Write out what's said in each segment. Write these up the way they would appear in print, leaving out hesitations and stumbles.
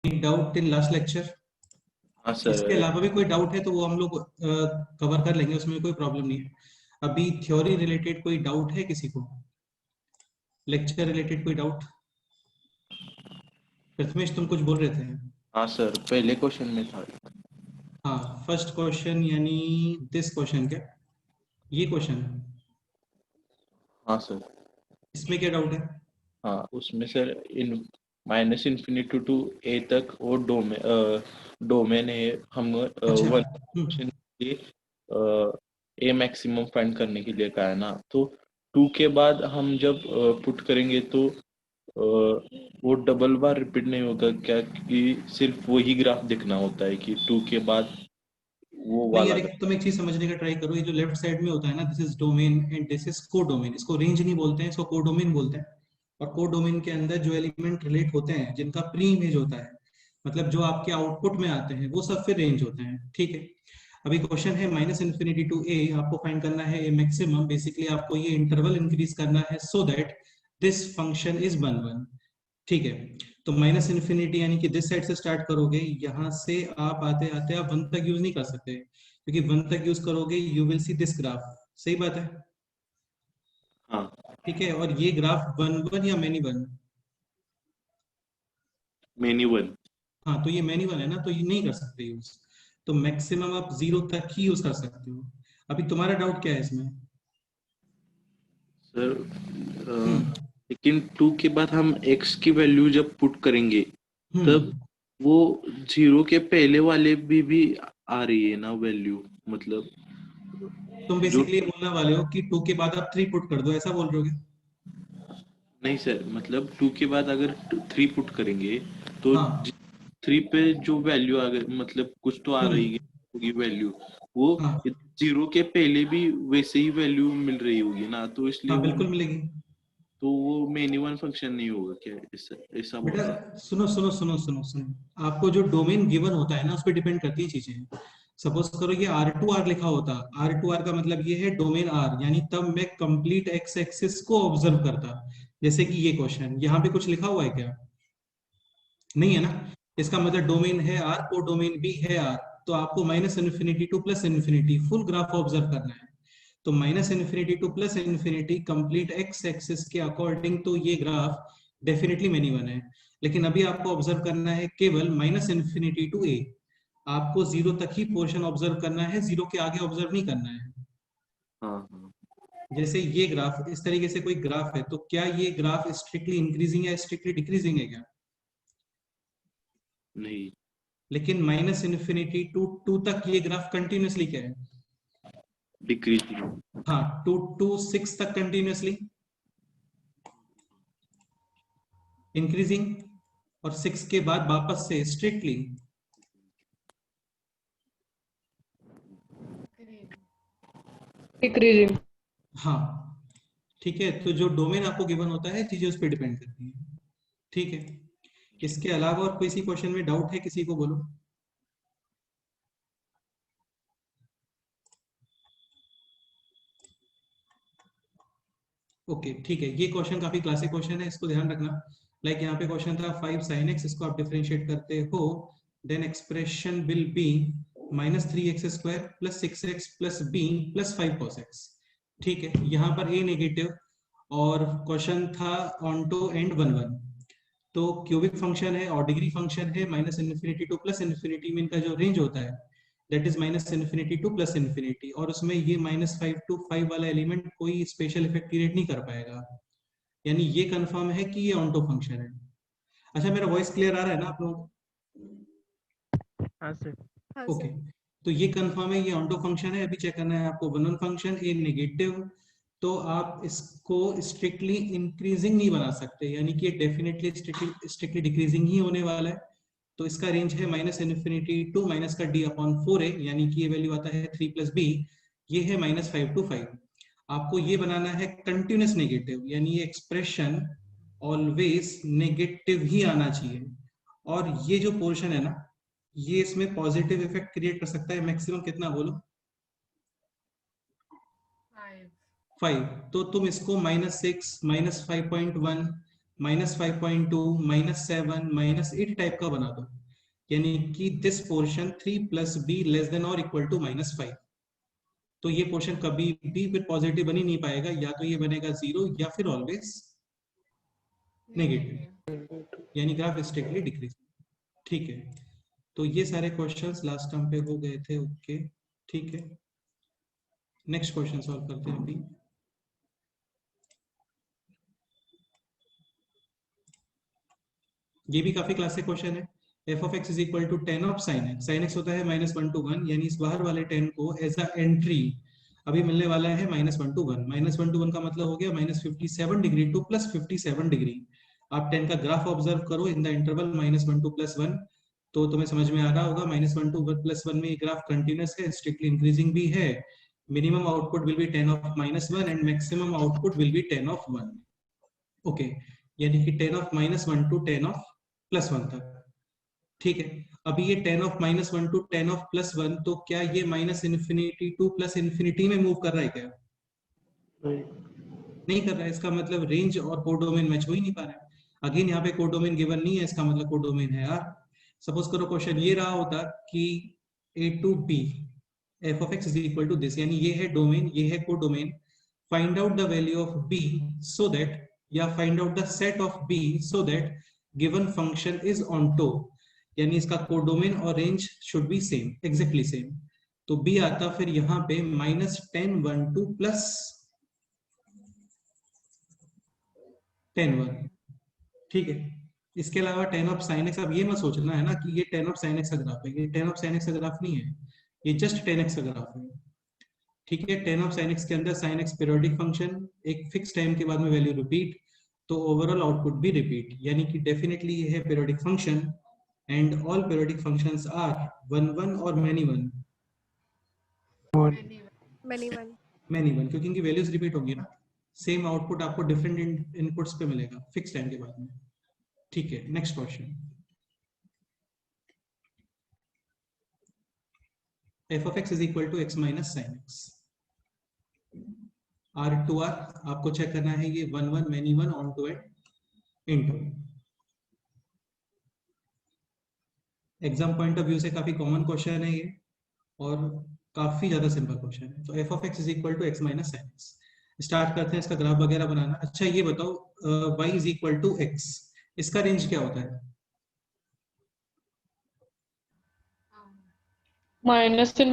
Doubt in last lecture? हाँ इसके sir. अलावा भी कोई डाउट है तो वो हम लोग कवर कर लेंगे, उसमें कोई प्रॉब्लम नहीं है। अभी थ्योरी रिलेटेड कोई डाउट है किसी को? लेक्चर रिलेटेड कोई डाउट? प्रथमेश तुम कुछ बोल रहे थे? हाँ सर, पहले क्वेश्चन में था। हाँ, फर्स्ट क्वेश्चन यानी दिस क्वेश्चन क्या? ये क्वेश्चन, हाँ सर। इसमें क्या डाउट है? हाँ, उसमें sir in minus infinity to a तक वो डोमेन है। हम अच्छा। वन फंक्शन के लिए ए मैक्सिमम फाइंड करने के लिए कहा है ना, तो टू के बाद हम जब पुट करेंगे तो वो डबल बार रिपीट नहीं होगा क्या, कि सिर्फ वही ग्राफ दिखना होता है कि टू के बाद वो नहीं वाला यार, तुम एक चीज समझने का ट्राई करो। ये जो लेफ्ट साइड में होता है ना, this is domain and this is codomain. इसको रेंज नहीं बोलते हैं, इसको कोडोमेन बोलते हैं। और कोडोमेन के अंदर जो एलिमेंट रिलेट होते हैं, जिनका प्री इमेज होता है, मतलब जो आपके आउटपुट में आते हैं, वो सब फिर रेंज होते हैं। ठीक है। अभी क्वेश्चन है माइनस इन्फिनिटी टू ए, आपको फाइंड करना है ए मैक्सिमम। बेसिकली आपको ये इंटरवल इंक्रीज करना है so that this function is one one. ठीक है। तो माइनस इन्फिनिटी यानी कि दिस साइड से स्टार्ट करोगे, यहां से आप आते आते आप वन तक यूज नहीं कर सकते, क्योंकि वन तक यूज करोगे you will see this graph. सही बात है। हाँ, ठीक है। और ये ग्राफ वन वन या मैनी वन? Many one. हाँ, तो ये मैनी वन है ना, तो ये नहीं कर सकते यूज। तो मैक्सिमम आप जीरो तक ही यूज कर सकते हो। अभी तुम्हारा डाउट क्या है इसमें? सर हम्म। लेकिन टू के बाद हम एक्स की वैल्यू जब पुट करेंगे तब हम्म। वो जीरो के पहले वाले भी आ रही है ना वैल्यू, मतलब तुम जो। बेसिकली बोलने वाले हो कि टू के बाद आप थ्री पुट कर दो, ऐसा बोल रहे हो? नहीं सर, मतलब टू के बाद अगर थ्री पुट करेंगे तो हाँ। थ्री पे जो वैल्यू आ गई, मतलब कुछ तो आ रही हम्म। होगी वैल्यू, वो हाँ। जीरो के पहले भी वैसे ही वैल्यू मिल रही होगी ना, तो इसलिए हाँ, वो, बिल्कुल मिलेगी। तो वो मेनी वन फंक्शन नहीं होगा क्या, ऐसा ऐसा बोल बेटा रहा सुनो सुनो सुनो सुनो सुनो, आपको जो डोमेन गिवन होता है ना, उस पर डिपेंड करती है चीजें। सपोज करो ये R2R लिखा होता, R2R का मतलब ये है डोमेन R, यानी तब मैं कंप्लीट एक्स एक्सिस को ऑब्जर्व करता। जैसे कि ये क्वेश्चन यहाँ पे कुछ लिखा हुआ है क्या? नहीं है ना। इसका मतलब डोमेन है R, को डोमेन भी है R। तो आपको minus infinity to plus infinity full graph observe करना है। तो minus infinity to plus infinity complete x axis के अकॉर्डिंग तो ये ग्राफ डेफिनेटली मिनी वन है। लेकिन अभी आपको ऑब्जर्व करना है केवल माइनस इन्फिनिटी टू ए। आपको जीरो तक ही पोर्शन ऑब्जर्व करना है, जीरो के आगे ऑब्जर्व नहीं करना है। हाँ हाँ। जैसे ये ग्राफ, इस तरीके से कोई ग्राफ है, तो क्या ये ग्राफ स्ट्रिक्टली इंक्रीजिंग या स्ट्रिक्टली डिक्रीजिंग है क्या? नहीं, लेकिन माइनस इन्फिनिटी टू टू तक ये ग्राफ कंटिन्यूसली क्या है? डिक्रीजिंग। हाँ, टू टू सिक्स तक कंटिन्यूसली इंक्रीजिंग, और सिक्स के बाद वापस से स्ट्रिक्टली। डिक्रीजिंग। हाँ। ठीक है। तो जो डोमेन आपको गिवन होता है, चीजें उस पर डिपेंड करती है। ठीक है। इसके अलावा और किसी क्वेश्चन में डाउट है किसी को? बोलो। ओके, ठीक है। ये क्वेश्चन काफी क्लासिक क्वेश्चन है, इसको ध्यान रखना। लाइक यहाँ पे क्वेश्चन था 5 sin x, इसको आप डिफरेंशिएट करते हो, then expression will be minus three x square plus six x plus b plus five cos x. ठीक है। यहाँ पर ए नेगेटिव, और क्वेश्चन था onto and one one. तो क्यूबिक फंक्शन है और डिग्री फंक्शन है, minus infinity to plus infinity में इनका जो रेंज होता है that is minus infinity to plus infinity. और उसमें ये माइनस फाइव टू फाइव वाला एलिमेंट कोई स्पेशल इफेक्ट क्रिएट नहीं कर पाएगा। यानी ये कंफर्म है कि ये ऑनटो फंक्शन है। अच्छा, मेरा वॉइस क्लियर आ रहा है ना आप लोग? हाँ सर। हाँ ओके। सर। तो ये कंफर्म है, ये ऑनटो फंक्शन है। अभी चेक करना है आपको वन वन फंक्शन ए नेगेटिव। तो आप इसको स्ट्रिक्टली इंक्रीजिंग नहीं बना सकते, यानी कि ये डेफिनेटली स्ट्रिक्टली डिक्रीजिंग ही होने वाला है। तो इसका रेंज है माइनस इन्फिनिटी टू माइनस का डी अपॉन फोर ए, यानी कि ये वैल्यू आता है थ्री प्लस बी। ये है माइनस फाइव टू फाइव। आपको ये बनाना है कंटिन्यूस नेगेटिव, यानी ये एक्सप्रेशन ऑलवेज नेगेटिव ही आना चाहिए। और ये जो पोर्शन है ना, ये इसमें पॉजिटिव इफेक्ट क्रिएट कर सकता है। मैक्सिमम कितना बोलो? 5। 5। तो तुम इसको माइनस सिक्स, माइनस 5.1, -5.2, -7, -8 टाइप का बना दो, यानी कि this portion 3 + b less than और इक्वल टू -5। तो ये पोर्शन कभी भी फिर पॉजिटिव बन ही नहीं पाएगा, या तो ये बनेगा 0 या फिर ऑलवेज नेगेटिव, यानी ग्राफ स्ट्रिक्टली डिक्रीज। ठीक है, तो ये सारे क्वेश्चंस लास्ट टर्म पे हो गए थे। ओके ठीक है, नेक्स्ट क्वेश्चन सॉल्व करते हैं अभी। ये भी काफी क्लासिक क्वेश्चन है। f of x is equal to 10 of sin x। sin x होता है -1 to 1, यानी इस बाहर वाले 10 को एज अ एंट्री अभी मिलने वाला है -1 to 1। -1 to 1 का मतलब हो गया -57 डिग्री टू +57 डिग्री। आप 10 का ग्राफ ऑब्जर्व करो इन द इंटरवल -1 to +1, तो तुम्हें समझ में आ रहा होगा -1 to +1 में ये ग्राफ कंटिन्यूअस है, स्ट्रिक्टली इंक्रीजिंग भी है। Minimum output will B 10 of -1 and maximum output will B 10 of 1। Okay, यानी कि 10 of -1 to 10 of +1 तक। ठीक है, अभी ये 10 of -1 to 10 of +1, तो क्या ये -∞ to +∞ में मूव कर रहा है क्या? नहीं कर रहा है। इसका मतलब रेंज और कोडोमेन मैच हो ही नहीं पा रहा है। अगेन यहाँ पे कोडोमेन गिवन नहीं है, इसका मतलब कोडोमेन है यार। सपोज करो क्वेश्चन ये रहा होता कि a to b f of x is equal to this, यानी ये है डोमेन, ये है codomain. Find out the value of b so that, या find out the set of b so that given function is onto, यानी इसका codomain और range should be same, exactly same. तो b आता फिर यहाँ पे -10 1 to +10 1। ठीक है, इसके अलावा 10 of sin x, अब ये मत सोचना है ना कि ये 10 of sin x का ग्राफ है, ये 10 of sin x का ग्राफ नहीं है, ये जस्ट 10x का ग्राफ है। ठीक है, 10 of sin x के अंदर sin x पीरियोडिक फंक्शन, एक फिक्स टाइम के बाद में वैल्यू रिपीट, तो ओवरऑल आउटपुट भी रिपीट, यानी कि डेफिनेटली ये है periodic function. And all periodic functions are 1 1 और मैनी 1। मैनी 1 क्योंकि इनकी वैल्यूज रिपीट होंगी ना, सेम आउटपुट आपको डिफरेंट इनपुट्स पे मिलेगा फिक्स टाइम के बाद में। ठीक है, next question. f of x is equal to x minus sin x। r to r आपको चेक करना है, ये 1 1 many 1 on to it into। Exam point of view से काफी कॉमन क्वेश्चन है ये, और काफी ज्यादा सिंपल क्वेश्चन है। तो f of x is equal to x minus sin x। Start करते हैं इसका ग्राफ वगैरह बनाना। अच्छा ये बताओ y is equal to x, इसका रेंज क्या होता है? -∞ to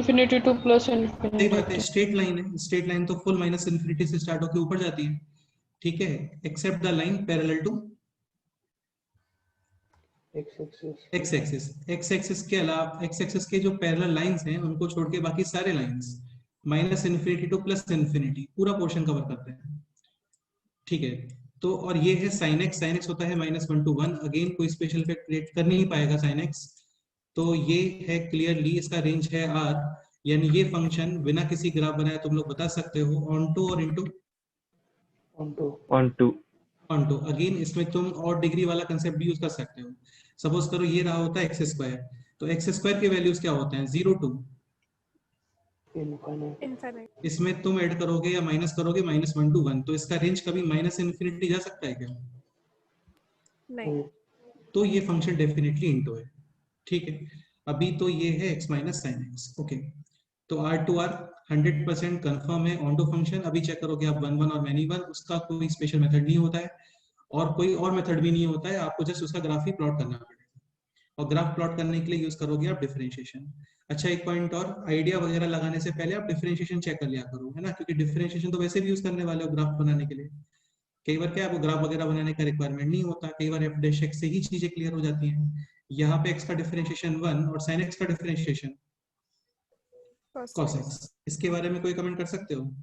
+∞। सही बात है, स्ट्रेट लाइन है, स्ट्रेट लाइन तो फुल -∞ से स्टार्ट होकर ऊपर जाती है। ठीक है, except the line parallel to x axis. x axis के अलावा, x एक्सिस के जो पैरेलल लाइंस हैं उनको छोड़ के बाकी सारे लाइंस -∞ to +∞ पूरा पोर्शन कवर करते हैं। ठीक है, तो और ये है sin x, sin x होता है -1 to 1। अगेन कोई स्पेशल इफेक्ट क्रिएट कर नहीं पाएगा sin x, तो ये है क्लियरली इसका रेंज है r, यानी ये फंक्शन बिना किसी ग्राफ बनाए तुम लोग बता सकते हो ऑन टू और इनटू ऑन टू। अगेन इसमें तुम और डिग्री वाला कंसेप्ट भी यूज कर सकते हो। सपोज करो ये रहा होता है x², तो x² के वैल्यूज क्या होते हैं? 0 to इसमें तुम ऐड करोगे या माइनस करोगे -1 to 1, तो इसका रेंज कभी -∞ जा सकता है क्या? नहीं। तो ये फंक्शन डेफिनेटली इनटू है। ठीक है, अभी तो ये है x minus sin x। Okay, तो r to r 100% कंफर्म है ऑन टू फंक्शन। अभी चेक करोगे आप 1 1 और मैनी 1, उसका कोई स्पेशल मेथड नहीं होता है और कोई और मेथड भी नहीं होता है, आपको जस्ट उसका ग्राफ ही प्लॉट करना पड़ेगा, और ग्राफ प्लॉट करने के लिए यूज करोगे आप डिफरेंशिएशन। अच्छा एक पॉइंट और, आइडिया वगैरह लगाने से पहले आप डिफरेंशिएशन चेक कर लिया करो, है ना, क्योंकि डिफरेंशिएशन तो वैसे भी यूज करने वाले हो ग्राफ बनाने के लिए। कई बार क्या आपको ग्राफ वगैरह बनाने का रिक्वायरमेंट नहीं होता, कई बार f' से ही चीजें क्लियर हो जाती हैं। यहाँ पे x का डिफरेंशिएशन 1 और sin x का डिफरेंशिएशन cos x। इसके बारे में कोई कमेंट कर सकते हो?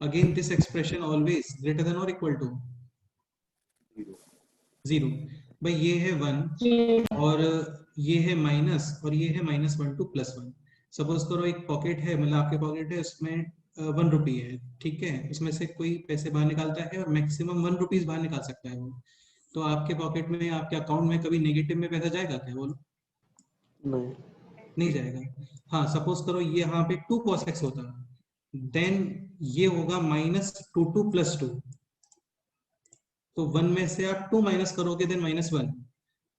Again this expression always greater than और इक्वल टू 0। भाई ये है 1 और ये है माइनस, और ये है -1 to +1। सपोज करो एक पॉकेट है, मतलब आपके पॉकेट है, उसमें 1 रुपी है। ठीक है, उसमें से कोई पैसे बाहर निकालता है और मैक्सिमम 1 रुपीज बाहर निकाल सकता है वो, तो आपके पॉकेट में, आपके अकाउंट में कभी नेगेटिव में पैसा जाएगा क्या? बोलो। नहीं जाएगा। हाँ सपोज करो ये यहाँ पे 2 cos x होता, देन ये होगा -2 प्लस 2, तो 1 में से आप 2 माइनस करोगे देन -1,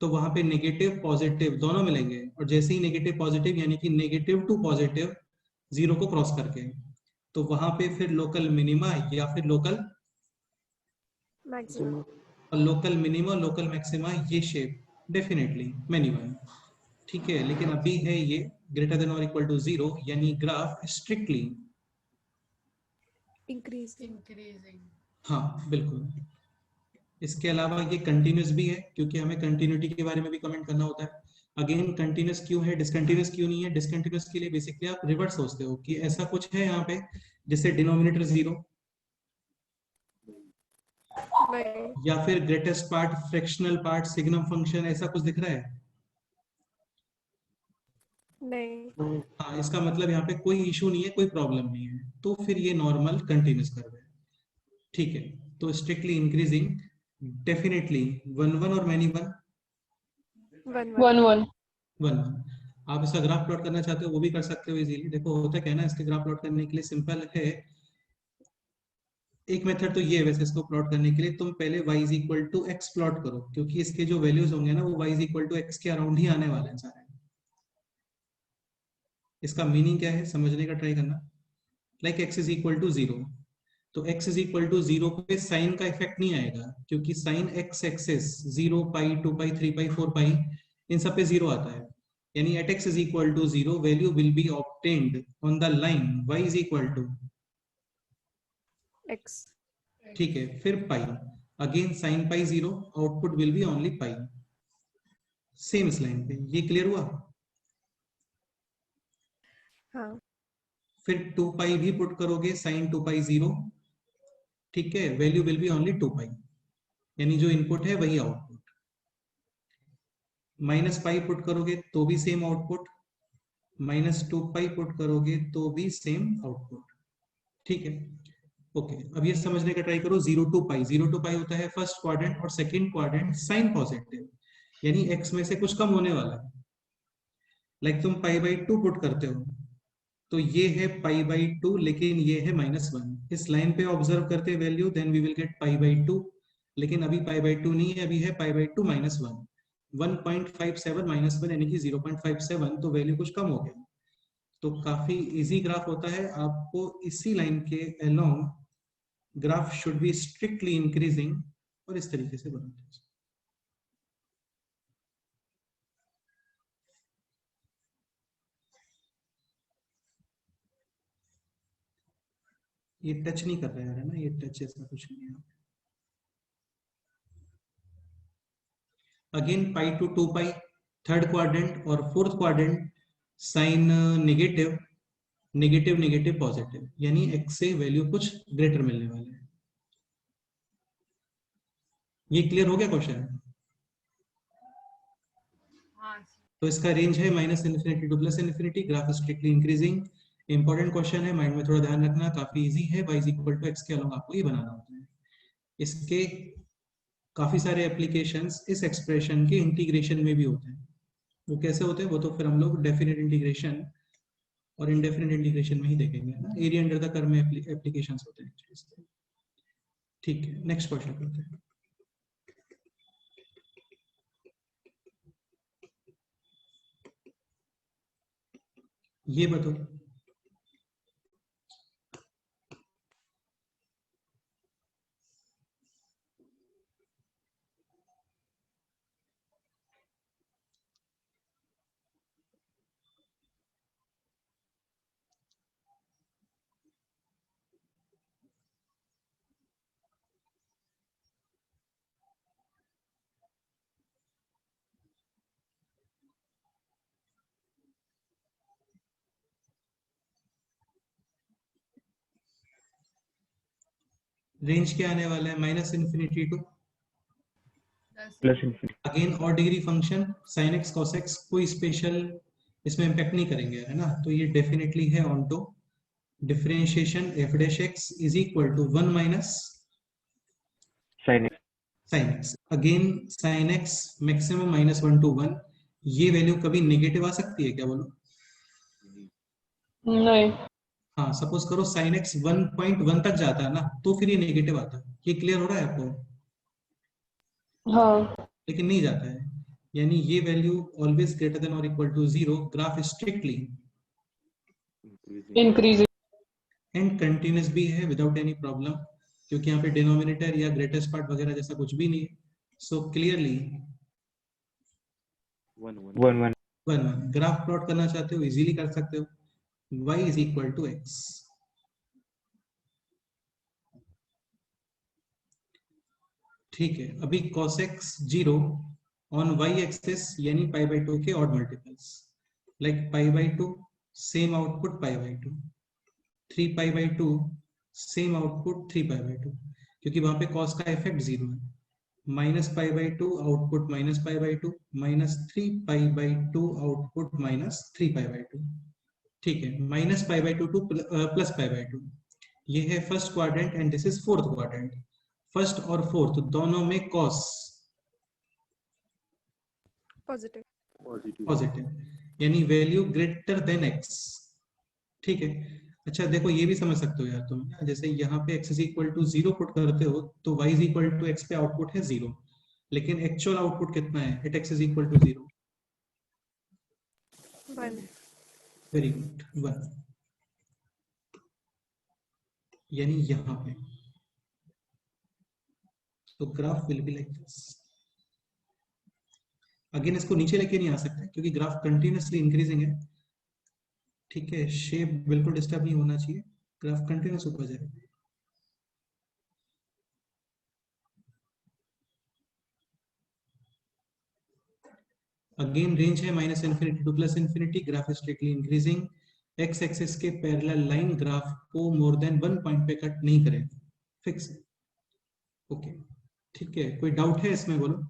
तो वहां पे नेगेटिव पॉजिटिव दोनों मिलेंगे, और जैसे ही नेगेटिव पॉजिटिव यानी कि नेगेटिव टू पॉजिटिव 0 को क्रॉस करके, तो वहां पे फिर लोकल मिनिमा या फिर local maximum. Local minima local maxima, ये शेप डेफिनेटली मेनी वन। ठीक है, लेकिन अभी है ये ग्रेटर देन और इक्वल टू 0, यानी ग्राफ स्ट्रिक्टली इंक्रीजिंग। हाँ बिल्कुल। इसके अलावा ये कंटिन्यूस भी है, क्योंकि हमें कंटिन्यूटी के बारे में भी कमेंट करना होता है। अगेन कंटिन्यूस क्यों है, डिसकंटिन्यूस क्यों नहीं है? डिसकंटिन्यूस के लिए बेसिकली आप रिवर्स सोचते हो कि ऐसा कुछ है यहाँ पे जिससे डिनोमिनेटर 0, नहीं। या फिर greatest part, fractional part, signum function, ऐसा कुछ दिख रहा है? नहीं। हाँ, इसका मतलब यहाँ पे कोई इशू नहीं है, कोई प्रॉब्लम नहीं है, तो फिर ये नॉर्मल कंटिन्यूस कर्व है। ठीक है, तो स्ट्रिक्टली इंक्रीजिंग डेफिनेटली 1 1 और मैनी 1 1 1 1 1। आप इसका ग्राफ प्लॉट करना चाहते हो वो भी कर सकते हो इजीली। देखो होता क्या है ना, इसके ग्राफ प्लॉट करने के लिए सिंपल है, एक मेथड तो ये है वैसे इसको प्लॉट करने के लिए, तुम पहले y is equal to x plot करो, क्योंकि इसके जो वैल्यूज होंगे ना वो y is equal to x के अराउंड ही आने वाले हैं सारे। इसका मीनिंग क्या है समझने का ट्राई करना। Like x is equal to 0, तो x इज इक्वल टू 0 पे साइन का इफेक्ट नहीं आएगा, क्योंकि साइन x एक्सिस 0 पाई 2 पाई 3 पाई 4 पाई इन सब पे 0 आता है, यानी at x is equal to 0 value will be obtained on the line y is equal to x। ठीक है, फिर pi, again sine pi 0, output will be only pi. Same इस लाइन पे, ये क्लियर हुआ? हाँ। फिर 2 पाई भी पुट करोगे, साइन 2 पाई 0, ठीक है, वैल्यू विल बी ओनली 2 पाई, यानी जो इनपुट है वही आउटपुट। माइनस पाई पुट करोगे तो भी सेम आउटपुट, -2 पाई पुट करोगे तो भी सेम आउटपुट। ठीक है, ओके। अब ये समझने का ट्राई करो, 0 to पाई, 0 to पाई होता है फर्स्ट क्वाड्रेंट और सेकंड क्वाड्रेंट साइन पॉजिटिव, यानी x में से कुछ कम होने वाला है। लाइक तुम पाई बाई 2 पुट करते हो, तो ये है पाई बाई 2, लेकिन ये है -1। इस लाइन पे ऑब्जर्व करते value, then we will get pi by 2, लेकिन अभी पाई बाई 2 नहीं है, अभी है पाई बाई 2 -1, 1.57 -1 यानी कि 0.57, तो वैल्यू कुछ कम हो गया। तो काफी इजी ग्राफ होता है, आपको इसी लाइन के along graph should be strictly increasing, और इस तरीके से बनाते हैं। ये टच नहीं कर रहा है ना, ये टच ऐसा कुछ नहीं है। Again pi to 2 pi, third quadrant और fourth quadrant sine negative negative negative positive, यानी x से वैल्यू कुछ ग्रेटर मिलने वाले हैं। ये क्लियर हो गया क्वेश्चन? तो इसका रेंज है -∞ to +∞, graph strictly increasing. Important question है, माइंड में थोड़ा ध्यान रखना, काफी इजी है। y = x के अलावा आपको ये बनाना होता है। इसके काफी सारे एप्लीकेशंस इस एक्सप्रेशन के इंटीग्रेशन में भी होते हैं। वो कैसे होते हैं वो तो फिर हम लोग डेफिनेट इंटीग्रेशन और इनडेफिनेट इंटीग्रेशन में ही देखेंगे ना, एरिया अंडर द कर्व में एप्लीकेशंस होते हैं। ठीक है, नेक्स्ट क्वेश्चन करते हैं। ये बताओ, रेंज क्या आने वाला है? -∞ टू +∞। अगेन और degree function sin x cos x, कोई स्पेशल इसमें इम्पैक्ट नहीं करेंगे, है ना। तो ये डेफिनेटली है onto differentiation f dash x is equal to 1 minus sin x। Again sin x maximum -1 to 1, ये वैल्यू कभी नेगेटिव आ सकती है क्या बोलो? नहीं। हाँ, सपोज करो sin x 1.1 तक जाता है ना, तो फिर ये नेगेटिव आता है। ये क्लियर हो रहा है आपको? हाँ। लेकिन नहीं जाता है, यानी ये वैल्यू ऑलवेज ग्रेटर देन और equal to 0, graph strictly increasing. And continuous भी है विदाउट एनी प्रॉब्लम, क्योंकि यहाँ पे डिनोमिनेटर या ग्रेटेस्ट पार्ट वगैरह जैसा कुछ भी नहीं है। सो क्लियरली 1 1 1 ग्राफ प्लॉट करना चाहते हो, इजीली कर सकते हो। y is equal to x। ठीक है, अभी cos x 0 on y axis यानी π/2 के odd multiples, like π/2 same output π/2, 3π/2 same output 3π/2, क्योंकि वहां पे cos का इफेक्ट 0 है। -π/2 आउटपुट -π/2, -3π/2 आउटपुट -3π/2। ठीक है, -π/2 टू +π/2, ये है first quadrant and this is fourth quadrant. First और फोर्थ दोनों में cos पॉजिटिव। पॉजिटिव, यानी वैल्यू ग्रेटर देन x। ठीक है, अच्छा देखो ये भी समझ सकते हो यार तुम, जैसे यहाँ पे x is equal to 0 put करते हो तो y is equal to x पे आउटपुट है 0, लेकिन एक्चुअल आउटपुट कितना है at x is equal to 0? 1। Very good, 1, यानी यहाँ पे। तो graph will be like this. Again इसको नीचे लेके नहीं आ सकते क्योंकि ग्राफ कंटिन्यूअसली इंक्रीजिंग है। ठीक है, शेप बिल्कुल डिस्टर्ब नहीं होना चाहिए, ग्राफ कंटिन्यूअस ऊपर जाएगा। अगेन रेंज है -∞ to +∞, graph is strictly increasing. x axis के पैरेलल लाइन ग्राफ को मोर देन 1 पॉइंट पे कट नहीं करेगा, फिक्स। ओके, ठीक है, कोई डाउट है इसमें बोलो।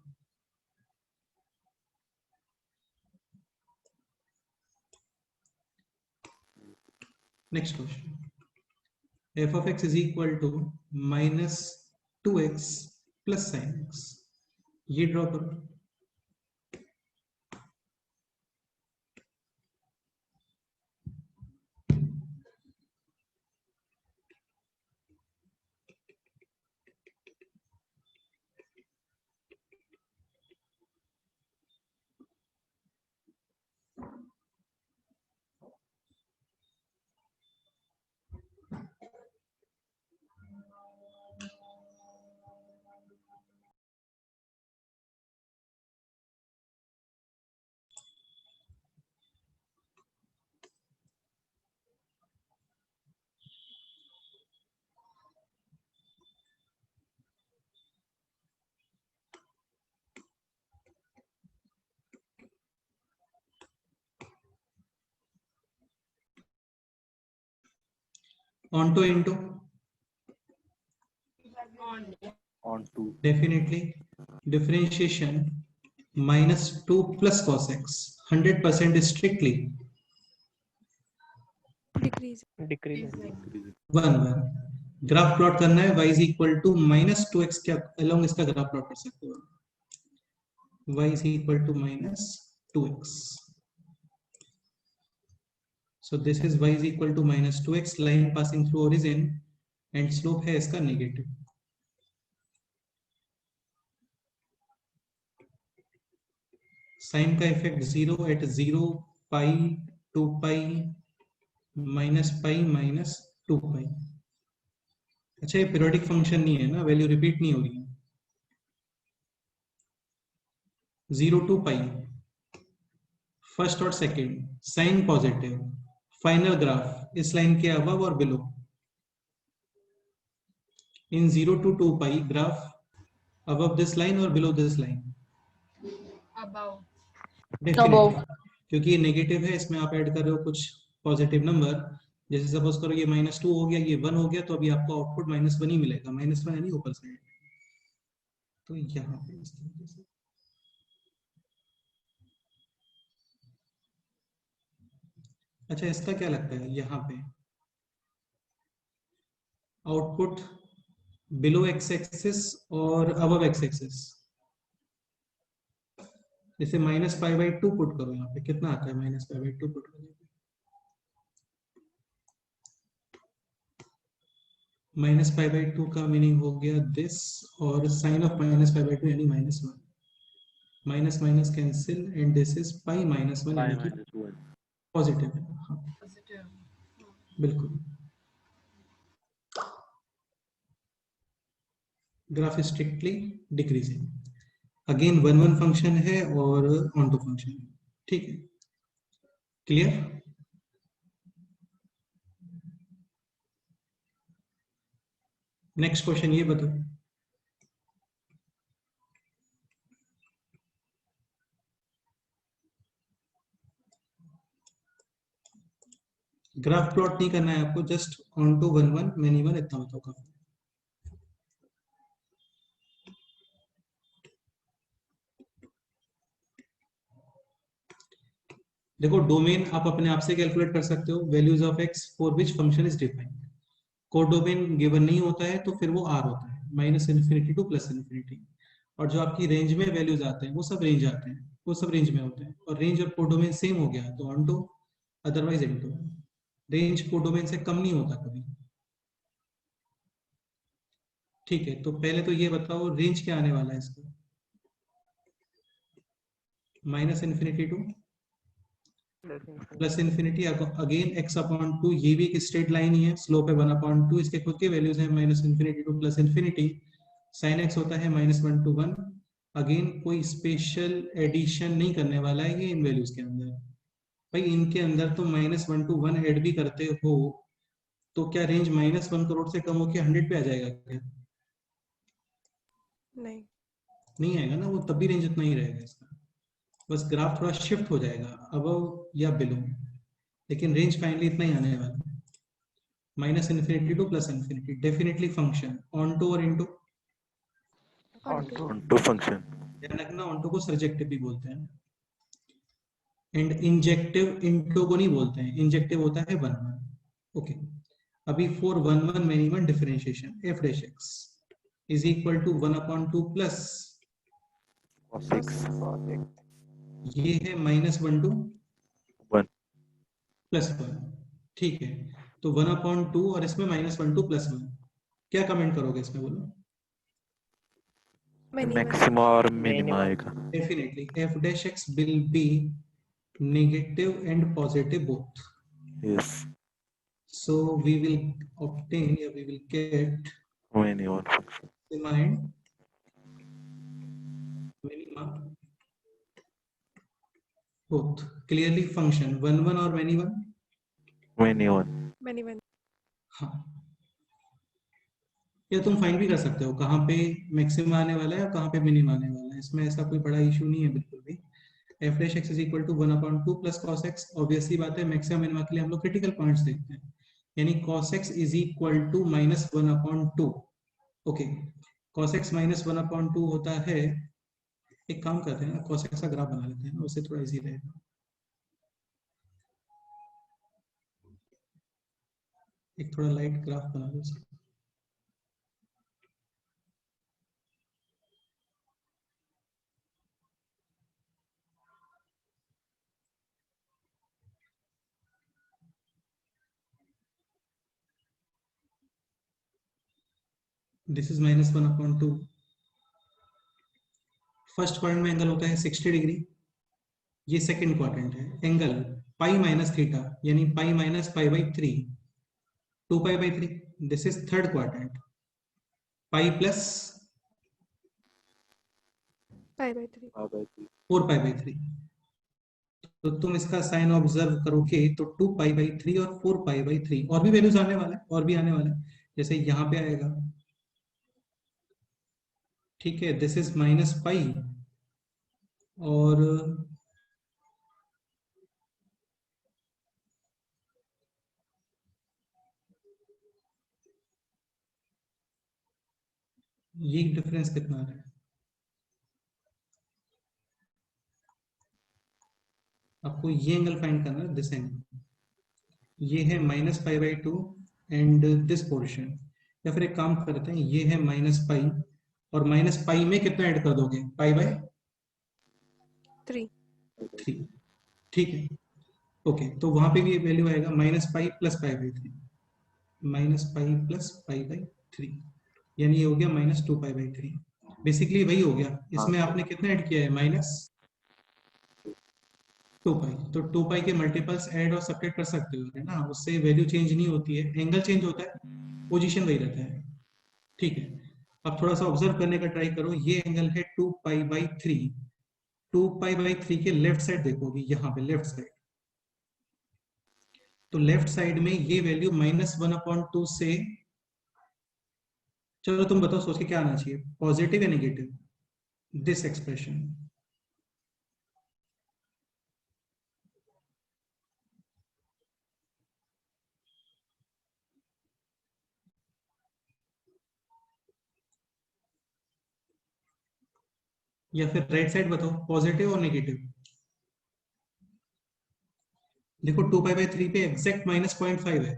Next question, f of x is equal to -2x plus sin x, ये ड्रॉ करो। onto into onto definitely differentiation -2 plus cos x 100% strictly decrease. decreasing 1 1। Graph plot करना है, y is equal to -2x के along इसका graph plot कर सकते हो, y is equal to -2x। so this is y is equal to -2x, line passing through origin and slope है इसका negative. Sign का इफेक्ट 0 एट 0 पाई 2 पाई -π -2 पाई। अच्छा, ये पीरियोडिक फंक्शन नहीं है ना, वैल्यू रिपीट नहीं हो रही है। 0 to पाई फर्स्ट और second, sine positive, final graph इस लाइन के अबव और बिलो। इन 0 to 2 pi graph above this line और below this line. About definitely, क्योंकि ये नेगेटिव है, इसमें आप ऐड कर रहे हो कुछ पॉजिटिव नंबर। जैसे सपोज करो ये -2 हो गया, ये 1 हो गया, तो अभी आपको आउटपुट -1 ही मिलेगा, -1 यानी ऊपर साइड। तो यहाँ पे इस तरीके से अच्छा, इसका क्या लगता है यहाँ पे आउटपुट बिलो x एक्सिस और अबव x एक्सिस? जैसे -π/2 पुट करो, यहाँ पे कितना आता है -π/2 पुट करो? -π/2 का मीनिंग हो गया दिस, और साइन ऑफ -π/2 यानी -1, minus minus cancel and this is π-1 यानी कि -1 पॉजिटिव है। हाँ Positive. बिल्कुल। Graph strictly decreasing, again 1 1 function है और ऑन टू फंक्शन है, ठीक है, क्लियर। नेक्स्ट क्वेश्चन ये बताओ, ग्राफ प्लॉट नहीं करना है आपको, जस्ट ऑन टू 1 1 मैनी 1 इतना बताओ काफी। देखो डोमेन आप अपने आप से कैलकुलेट कर सकते हो, values of x for which function is defined. Codomain given नहीं होता है तो फिर वो आर होता है, -∞ टू +∞, और जो आपकी रेंज में वैल्यूज आते हैं वो सब रेंज आते हैं, वो सब रेंज में होते हैं, और रेंज और कोडोमेन सेम हो गया तो onto, otherwise into. Range codomain से कम नहीं होता कभी, ठीक है। तो पहले तो ये बताओ रेंज क्या आने वाला है इसका, -∞ टू +∞, अगेन x/2, ये भी एक स्ट्रेट लाइन ही है, स्लोप है 1/2, इसके खुद के वैल्यूज है -∞ टू +∞, sin x होता है -1 to 1, अगेन कोई स्पेशल एडिशन नहीं करने वाला है ये इन वैल्यूज के अंदर। भाई इनके अंदर तो -1 to 1 ऐड भी करते हो तो क्या रेंज -1 करोड़ से कम होकर 100 पे आ जाएगा क्या? नहीं। नहीं आएगा ना, वो तब भी रेंज इतना ही रहेगा इसका, बस ग्राफ थोड़ा शिफ्ट हो जाएगा अबव या बिलो, लेकिन रेंज फाइनली इतना ही आने वाला है, -∞ to +∞, definitely function onto और इनटू। Onto. onto function ध्यान रखना ऑन टू को सर्जेक्टिव भी बोलते हैं, एंड इंजेक्टिव इनटू को नहीं बोलते हैं, इंजेक्टिव होता है 1 1। ओके, अभी for 1 1 many 1 differentiation f dash x is equal to 1/2 plus cos x ये है -1 टू 1 +1, ठीक है। तो 1/2 और इसमें -1 टू +1, क्या कमेंट करोगे इसमें बोलो? Many one. मैक्सिमा और मिनिमा आएगा। Definitely f dash x will be negative and positive both, yes so we will obtain, or we will get many one function maxima and minima both, clearly function 1 1 और many 1। many one Many one. हाँ, या तुम find भी कर सकते हो कहाँ पे मैक्सिमा आने वाला है और कहाँ पे मिनिमा आने वाला है, इसमें ऐसा कोई बड़ा इशू नहीं है बिल्कुल भी। f dash x is equal to 1/2 plus cos x, obviously बात है मैक्सिमा मिनिमा के लिए हम लोग क्रिटिकल पॉइंट्स देखते हैं, यानी cos x is equal to -1/2। Okay, cos x -1/2 होता है, एक काम करते हैं ना, cos x का ग्राफ बना लेते हैं ना, उससे थोड़ा इजी रहेगा। एक थोड़ा लाइट ग्राफ बना दो उसका। दिस इज -1/2, फर्स्ट क्वाड्रेंट में एंगल होता है 60 डिग्री, ये सेकंड क्वाड्रेंट है, एंगल पाई माइनस थीटा यानी pi minus π/3, 2π/3, this is third quadrant, pi plus Π/3. 4π/3, तो तुम इसका साइन ऑब्जर्व करोगे तो 2π/3 और 4π/3, और भी वैल्यूज आने वाला है, और भी आने वाला है, जैसे यहाँ पे आएगा, ठीक है, दिस इज -π और ये डिफरेंस कितना आ रहा है आपको, ये एंगल फाइंड करना है, दिस एंगल, ये है -π/2 एंड दिस पोर्शन, या फिर एक काम करते हैं, ये है -π और -π में कितना ऐड कर दोगे, π/3, 3. ठीक है। ओके, तो वहां पे भी वैल्यू आएगा -π + π/3, minus pi plus pi by 3, यानी ये हो गया माइनस 2 पाई बाई 3। बेसिकली वही हो गया, इसमें आपने कितना ऐड किया है, माइनस 2 पाई। तो 2 पाई के मल्टीपल्स ऐड और सब्ट्रैक्ट कर सकते हो, है ना, उससे वैल्यू चेंज नहीं होती है, एंगल चेंज होता है, पोजीशन वही रहता है। ठीक है, अब थोड़ा सा ऑब्जर्व करने का ट्राई करो, ये एंगल है 2 पाई बाई 3। 2 पाई बाई 3 के लेफ्ट साइड देखोगे, यहाँ पे लेफ्ट साइड, तो लेफ्ट साइड में ये वैल्यू -1/2 से, चलो तुम बताओ सोच के क्या आना चाहिए, पॉजिटिव या नेगेटिव, दिस एक्सप्रेशन। या फिर राइट साइड बताओ, पॉजिटिव और नेगेटिव। देखो 2 पाई बाई 3 पे एग्जैक्ट -0.5 है,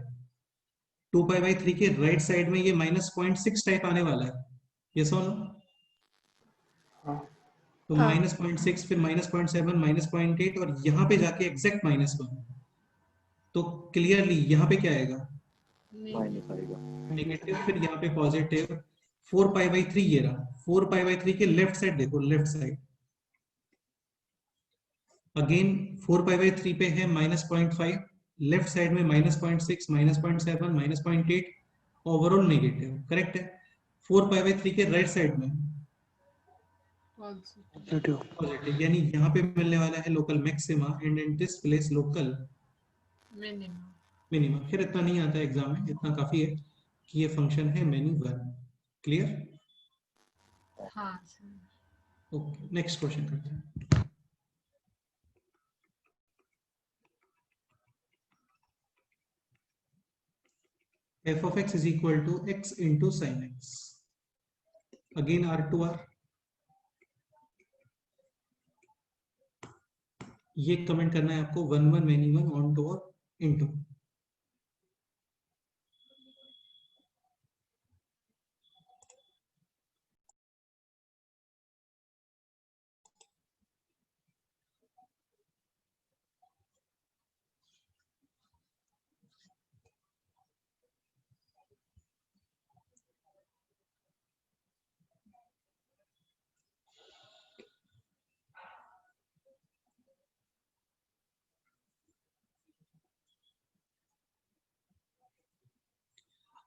2 पाई बाई 3 के राइट साइड में ये -0.6 टाइप आने वाला है, ये सो नो। तो हाँ -0.6, फिर -0.7, -0.8 और यहाँ पे जाके एग्जैक्ट -1, तो क्लियरली यहाँ पे क्या आएगा, माइनस आएगा। नेगेटिव, फिर यहाँ पे पॉजिटिव। 4 पाई बाई 3 ये रहा, 4 पाई बाई 3 के लेफ्ट साइड देखो, left side again 4 pi by 3 पे है -0.5, लेफ्ट साइड में -0.6, -0.7, -0.8, ओवरऑल नेगेटिव, करेक्ट है। 4 पाई बाई 3 के राइट साइड में Also. पॉजिटिव, यानी यहाँ पे मिलने वाला है local maxima and in this place local Minimum. Minima. खैर इतना नहीं आता है एग्जाम में, इतना काफी है कि ये फंक्शन है मेनी वन। क्लियर? हाँ sir. ओके, नेक्स्ट क्वेश्चन करते हैं। f of x is equal to x into sin x, again r to r। ये कमेंट करना है आपको, 1 1 many 1 on to और into।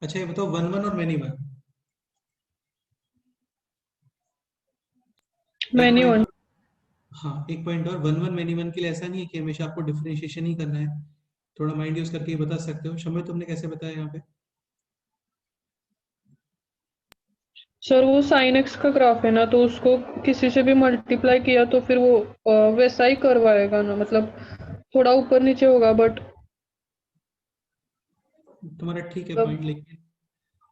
अच्छा ये बताओ 1 1 और many 1, मैनी वन। हाँ एक पॉइंट और, 1 1 many 1 के लिए ऐसा नहीं है कि हमेशा आपको डिफरेंशिएशन ही करना है, थोड़ा माइंड यूज करके ये बता सकते हो। शम्य तुमने कैसे बताया यहाँ पे? सर वो साइन एक्स का ग्राफ है ना, तो उसको किसी से भी मल्टीप्लाई किया तो फिर वो वैसा ही करवाएगा ना, मतलब थोड़ा ऊपर नीचे होगा बट तुम्हारा ठीक है पॉइंट, लेकिन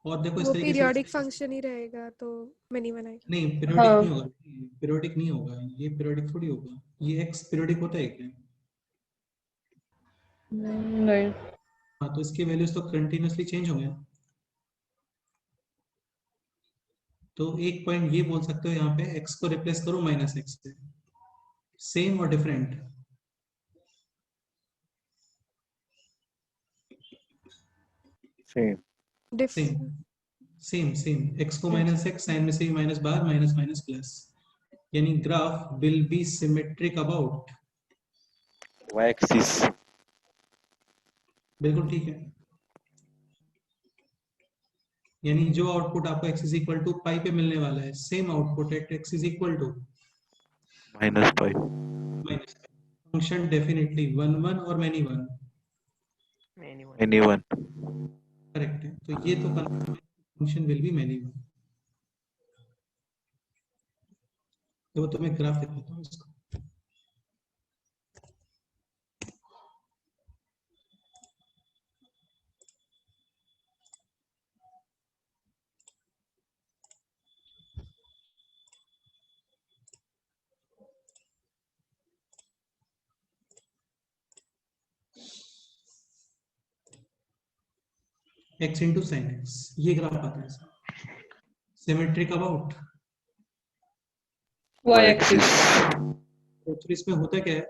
और देखो इस वो तरीके से पीरियोडिक फंक्शन ही रहेगा तो मैनी बनाएगा। नहीं, पीरियोडिक हाँ नहीं होगा, पीरियोडिक नहीं होगा, ये पीरियोडिक थोड़ी होगा, ये एक्स पीरियोडिक होता है क्या? नहीं। हाँ तो इसके वैल्यूज तो कंटिन्यूअसली चेंज होंगे। तो एक पॉइंट ये बोल सकते हो यहाँ पे, x को रिप्लेस करो -x से, सेम और different. Same same same same, x को -x, साइन में से माइनस बाहर, माइनस माइनस प्लस, यानी graph will be symmetric about, y axis. बिल्कुल ठीक है। यानी जो आउटपुट आपको x is equal to pi पे मिलने वाला है, same output at x is equal to minus pi. Minus. Function definitely 1 1 और मैनी 1, एनी वन। करेक्ट है। तो ये तो फंक्शन विल बी मैनी 1। तो तुम्हें ग्राफ दिखाता हूँ इसका। x इंटू साइन एक्स, ये ग्राफ आता है symmetric about y y axis. Axis. तो फिर इसमें होता क्या है,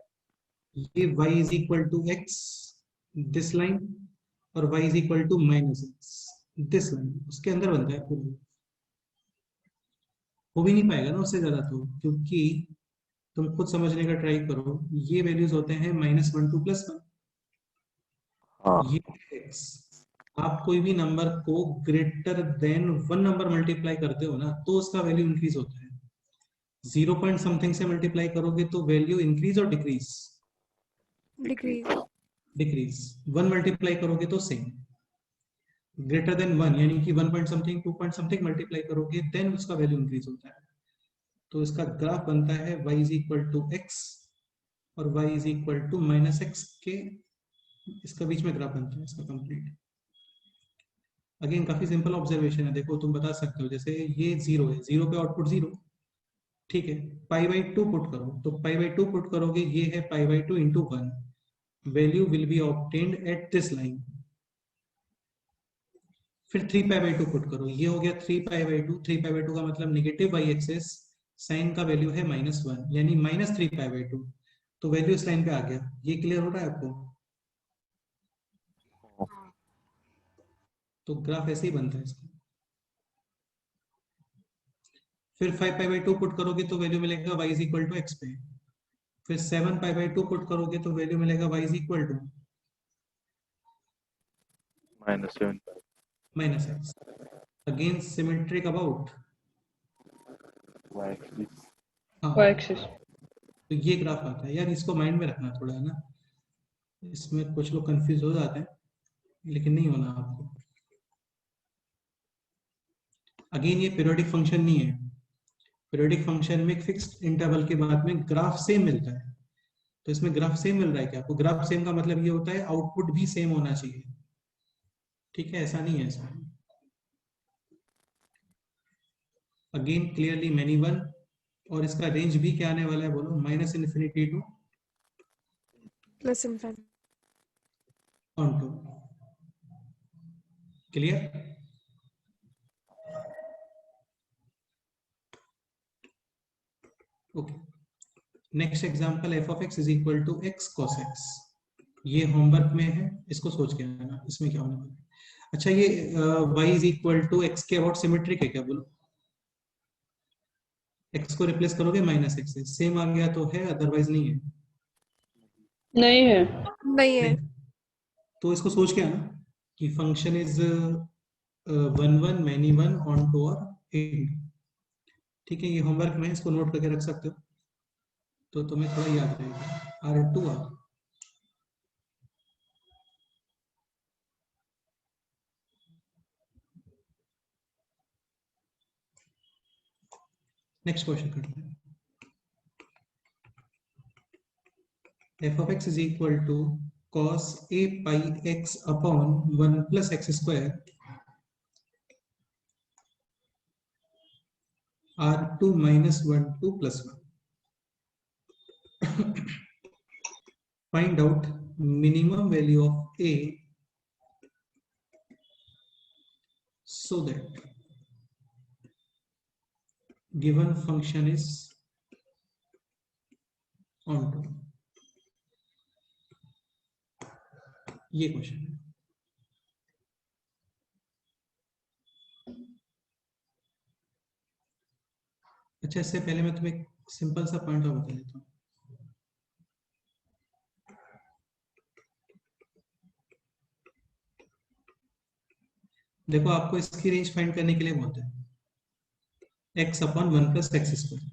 ये y is equal to x, this line, और y is equal to minus x, this line उसके अंदर बनता है पूरा। हो भी नहीं पाएगा ना उससे ज्यादा तो, क्योंकि तुम खुद समझने का ट्राई करो, ये वैल्यूज होते हैं -1 to +1, हाँ ये x। आप कोई भी नंबर को ग्रेटर देन 1 नंबर मल्टीप्लाई करते हो ना तो उसका वैल्यू इंक्रीज होता है। 0 पॉइंट समथिंग से मल्टीप्लाई करोगे तो वैल्यू इंक्रीज और डिक्रीज, डिक्रीज। डिक्रीज। 1 मल्टीप्लाई करोगे तो सेम। ग्रेटर देन 1 यानी कि 1 point something 2 point something multiply करोगे देन उसका वैल्यू इंक्रीज होता है। तो इसका ग्राफ बनता है y is equal to x और y is equal to -x के, इसका बीच में ग्राफ बनता है इसका कंप्लीट। अगेन काफी सिंपल ऑब्जर्वेशन है, देखो तुम बता सकते हो, जैसे ये 0 है, 0 पे आउटपुट 0, ठीक है, π/2 पुट करो, तो π/2 पुट करोगे, ये है π/2 into 1, value will be obtained at this line. फिर 3π/2 पुट करो, ये हो गया 3π/2, 3π/2 का मतलब नेगेटिव y एक्सेस, साइन का वैल्यू है -1 यानी -3π/2, तो वैल्यू इस लाइन पे आ गया। ये क्लियर हो रहा है आपको? हाँ तो ग्राफ ऐसे ही बनता है इसका। फिर 5π/2 पुट करोगे तो वैल्यू मिलेगा y is equal to x पे। फिर 7π/2 पुट करोगे तो वैल्यू मिलेगा y is equal to -7 -x। Again symmetric about, y axis. हाँ, y एक्सिस। तो ये ग्राफ आता है यार, इसको माइंड में रखना थोड़ा, है ना, इसमें कुछ लोग कंफ्यूज हो जाते हैं, लेकिन नहीं होना आपको। अगेन ये पीरियोडिक फंक्शन नहीं है, पीरियोडिक फंक्शन में एक फिक्स्ड इंटरवल के बाद में ग्राफ सेम मिलता है। तो इसमें ग्राफ सेम मिल रहा है क्या आपको? ग्राफ सेम का मतलब ये होता है आउटपुट भी सेम होना चाहिए, ठीक है, ऐसा नहीं है इसमें। अगेन क्लियरली मैनी वन, और इसका रेंज भी क्या आने वाला है बोलो? -∞ To +∞। Onto. Clear? Okay, next example f of x is equal to x cos x। ये होमवर्क में है, इसको सोच के आना इसमें क्या होने वाला है। अच्छा, ये y is equal to x के अबाउट सिमेट्रिक है क्या बोलो? x को रिप्लेस करोगे -x से, सेम आ गया तो है, अदरवाइज नहीं है। नहीं है। नहीं है। नहीं, तो इसको सोच के आना कि function is 1 many one onto और इन, ठीक है, ये होमवर्क में, इसको नोट करके रख सकते हो तो तुम्हें थोड़ा याद रहेगा। R2R, नेक्स्ट क्वेश्चन करते हैं। f of x is equal to cos a pi x upon 1 plus x square R2 minus 1 2 plus 1. Find out minimum value of a so that given function is onto। ये question है। अच्छा, इससे पहले मैं तुम्हें एक सिंपल सा point और बता देता हूँ। देखो, आपको इसकी रेंज फाइंड करने के लिए बोलते हैं x upon 1 plus x square.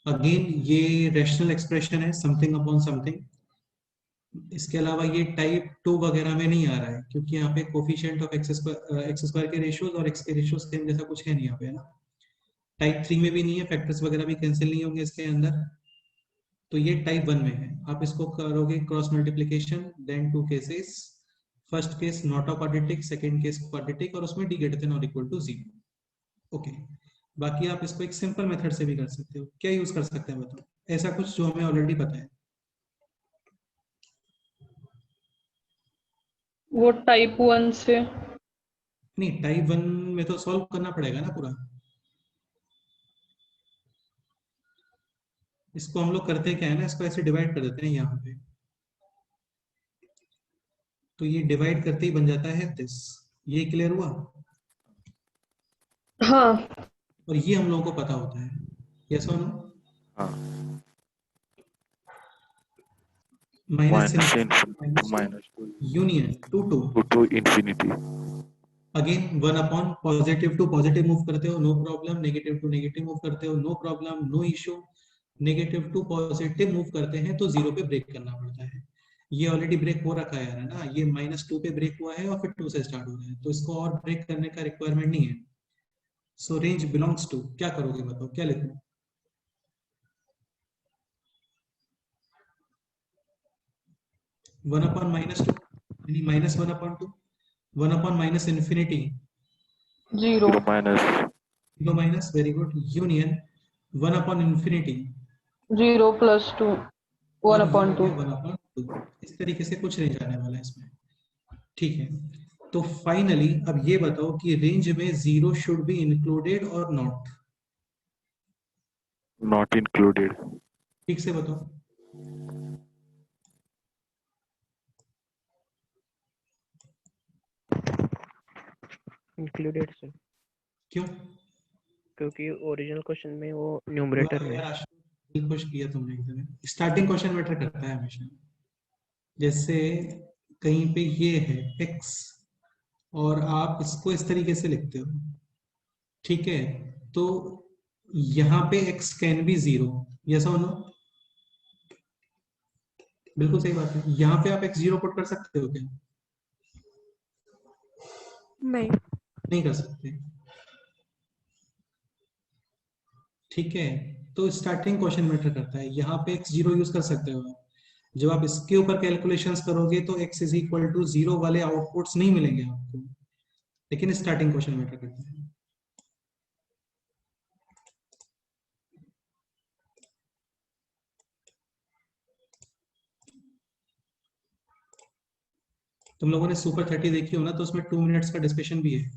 Again ये रैशनल एक्सप्रेशन है, समथिंग अपॉन समथिंग। इसके अलावा ये टाइप 2 वगैरह में नहीं आ रहा है, क्योंकि यहाँ पे कोफिशिएंट ऑफ एक्स स्क्वायर के रेशियोज और एक्स के रेशियोज सेम जैसा कुछ है नहीं यहाँ पे, है ना। टाइप 3 में भी नहीं है, फैक्टर्स वगैरह भी कैंसिल नहीं होंगे इसके अंदर। तो ये टाइप 1 में है। आप इसको करोगे cross multiplication, then 2 cases, first case not of quadratic, second case quadratic, और उसमें d ग्रेटर देन और इक्वल टू 0। ओके, बाकी आप इसको एक सिंपल मेथड से भी कर सकते हो। क्या यूज कर सकते हैं बताओ, ऐसा कुछ जो हमें ऑलरेडी पता है। वो टाइप 1 से। नहीं, टाइप 1 में तो सॉल्व करना पड़ेगा ना पूरा। इसको हम लोग करते क्या है ना, इसको ऐसे डिवाइड कर देते हैं यहाँ पे। तो ये डिवाइड करते ही बन जाता है दिस। ये क्लियर हुआ? हाँ और ये हम लोगों को पता होता है, यस और नो? हाँ minus minus infinity minus union two to infinity again 1 upon positive to positive move करते हो, no problem. Negative to negative move करते हो, no problem, no issue. Negative to positive move करते हैं तो 0 पे ब्रेक करना पड़ता है। ये ऑलरेडी ब्रेक हो रखा है यार, है ना? ये -2 पे ब्रेक हुआ है और फिर 2 से स्टार्ट हो रहा है, तो इसको और ब्रेक करने का रिक्वायरमेंट नहीं है। सो रेंज बिलोंग्स टू, क्या करोगे बताओ, क्या लिखो? वन अपॉन -2 यानी -1 upon 2, 1 upon minus infinity, 0 minus 0 minus, very good. Union 1 upon infinity 0 plus 2 1 और ये अपॉन हो 2 गया 1 अपॉन 2। इस तरीके से कुछ रेंज आने वाला है इसमें, ठीक है? तो फाइनली अब ये बताओ कि रेंज में 0 शुड बी इंक्लूडेड और नॉट? नॉट इंक्लूडेड ठीक से बताओ। इंक्लूडेड सर, क्यों? क्योंकि ओरिजिनल क्वेश्चन में वो न्यूमरेटर में यार आशुतोष, दिल खुश किया तुमने एकदम। स्टार्टिंग क्वेश्चन मैटर करता है हमेशा। जैसे कहीं पे ये है x और आप इसको इस तरीके से लिखते हो, ठीक है? तो यहाँ पे x कैन बी 0, यस और नो? बिल्कुल सही बात है। यहाँ पे आप x 0 पुट कर सकते हो क्या? नहीं। नहीं कर सकते, ठीक है? तो स्टार्टिंग क्वेश्चन मैटर करता है। यहाँ पे x 0 यूज कर सकते हो आप। जब आप इसके ऊपर कैलकुलेशंस करोगे तो x इज इक्वल टू 0 वाले आउटपुट्स नहीं मिलेंगे आपको, लेकिन स्टार्टिंग क्वेश्चन मैटर करता है। तुम लोगों ने सुपर 30 देखी हो ना, तो उसमें 2 मिनट्स का डिस्कशन भी है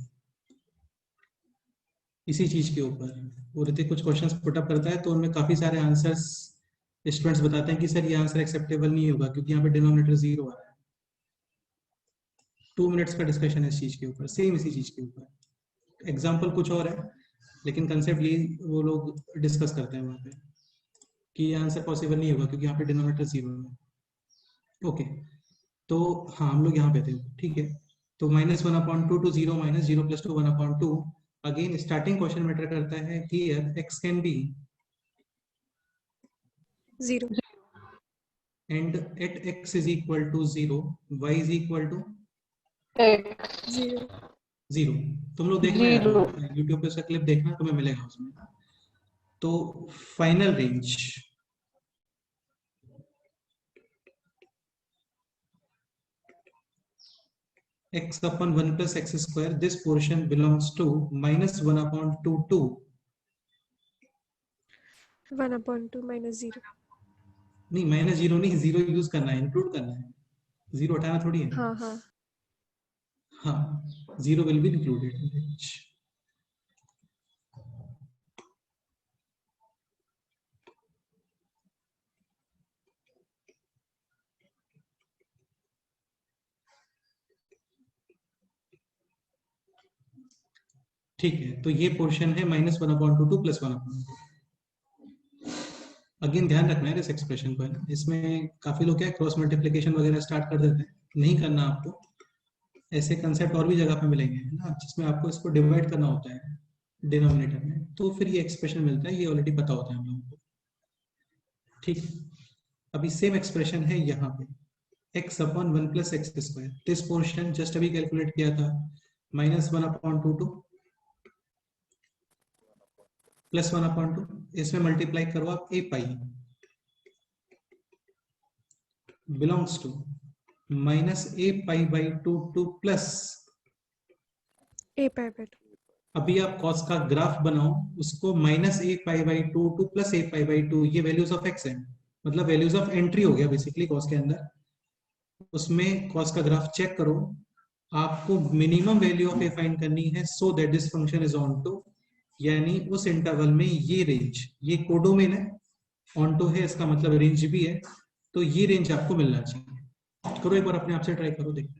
इसी चीज के ऊपर। वो ऋतिक कुछ क्वेश्चंस पुटअप करता है तो उनमें काफी सारे आंसर्स स्टूडेंट्स बताते हैं कि सर ये आंसर एक्सेप्टेबल नहीं होगा क्योंकि यहाँ पे डिनोमिनेटर 0 आ रहा है। 2 मिनट्स का डिस्कशन है इस चीज के ऊपर, सेम इसी चीज के ऊपर। एग्जाम्पल कुछ और है लेकिन कंसेप्ट यही वो लोग डिस्कस करते हैं वहां पे कि ये आंसर पॉसिबल नहीं होगा क्योंकि यहाँ पे डिनोमिनेटर 0 है। ओके, तो हाँ हम लोग यहाँ पे थे, ठीक है? तो -1/2 to 0 - 0 + 2 1/2। Again starting question matter करता है। Here x can be 0 and at x is equal to 0, y is equal to x 0 0। तुम लोग देखना यार, 0 यूट्यूब पे उसका क्लिप देखना, तुम्हें मिलेगा उसमें। तो final range x upon 1 plus x square, this portion belongs to -1/2 to 1/2 -0। नहीं, -0 नहीं, 0 यूज करना है, इंक्लूड करना है, 0 हटाना थोड़ी है। हाँ हाँ हाँ, 0 will be included in range। ठीक है, तो ये पोर्शन है -1/2 to +1/2। अगेन ध्यान रखना है इस एक्सप्रेशन को, है ना? इसमें काफी लोग क्या क्रॉस मल्टीप्लिकेशन वगैरह स्टार्ट कर देते हैं, नहीं करना आपको। ऐसे कंसेप्ट और भी जगह पे मिलेंगे, है ना, जिसमें आपको इसको डिवाइड करना होता है डिनोमिनेटर में, तो फिर ये एक्सप्रेशन मिलता है। ये ऑलरेडी पता होता है हम लोगों को, ठीक? अभी सेम एक्सप्रेशन है यहाँ पे, x/1 + x²। This portion just अभी कैलकुलेट किया था, -1/2 to +1/2। इसमें मल्टीप्लाई करो आप a pi belongs to -a π/2 to plus. a/2। अभी आप कॉस का ग्राफ बनाओ, उसको -a π/2 to +a π/2, ये वैल्यूज ऑफ x है, मतलब वैल्यूज ऑफ एंट्री हो गया बेसिकली कॉस के अंदर। उसमें कॉस का ग्राफ चेक करो, आपको minimum value of a find करनी है, so that this function is onto, यानी उस इंटरवल में ये रेंज, ये कोडोमेन है, ऑन टू है इसका मतलब रेंज भी है, तो ये रेंज आपको मिलना चाहिए। करो एक बार अपने आप से ट्राई करो, देखो।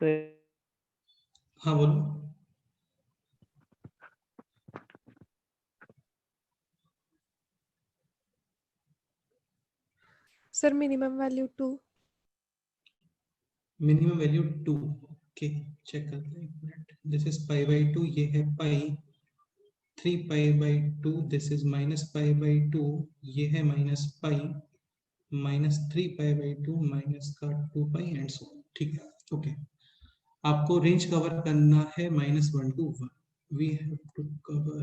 तो हाँ बोलो। Sir minimum value 2। Minimum value 2। Okay, check करते हैं, एक minute. This is pi by 2, ये है pi. 3 pi by 2, this is minus pi by 2, ये है minus pi. Minus 3 pi by 2 minus का 2 पाई एंड सो। ठीक है, ओके। आपको रेंज कवर करना है -1 to 1। We have to cover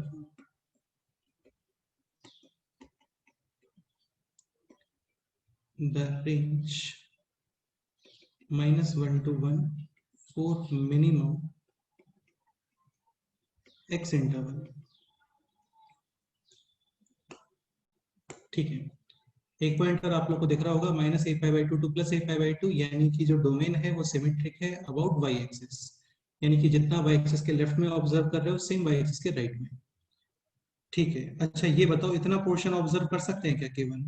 the range -1 to 1 for minimum x interval। ठीक है, एक पॉइंट पर आप लोग को दिख रहा होगा -a π/2 to +a π/2, यानी कि जो डोमेन है वो सिमेट्रिक है अबाउट y एक्सिस, यानी कि जितना y एक्सिस के लेफ्ट में ऑब्जर्व कर रहे हो सेम y एक्सिस के राइट में। ठीक है, अच्छा ये बताओ, इतना पोर्शन ऑब्जर्व कर सकते हैं क्या केवल?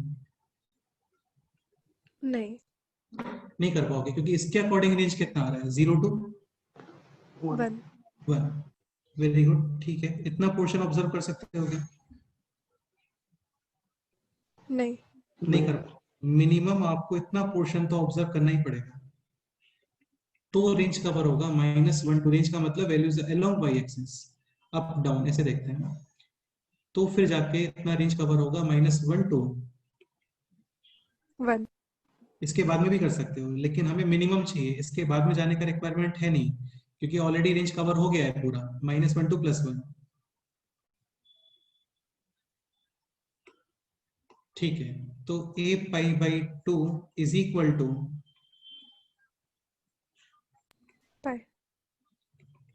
नहीं। नहीं कर पाओगे, क्योंकि इसके अकॉर्डिंग रेंज कितना आ रहा है? 0 to 1। 1। वेरी गुड, ठीक है। इतना पोर्शन ऑब्जर्व कर सकते हो क्या? नहीं। नहीं कर पाओ। मिनिमम आपको इतना पोर्शन तो ऑब्जर्व करना ही पड़ेगा, तो रेंज कवर होगा। -1 टू, रेंज का मतलब values along y axis, up down ऐसे देखते हैं, तो फिर जाके इतना रेंज कवर होगा -1 टू। 1। इसके बाद में भी कर सकते हो, लेकिन हमें मिनिमम चाहिए, इसके बाद में जाने का रिक्वायरमेंट है नहीं, क्योंकि ऑलरेडी रेंज कवर हो गया है पूरा, -1 टू +1। ठीक है, तो a π/2 is equal to, pi.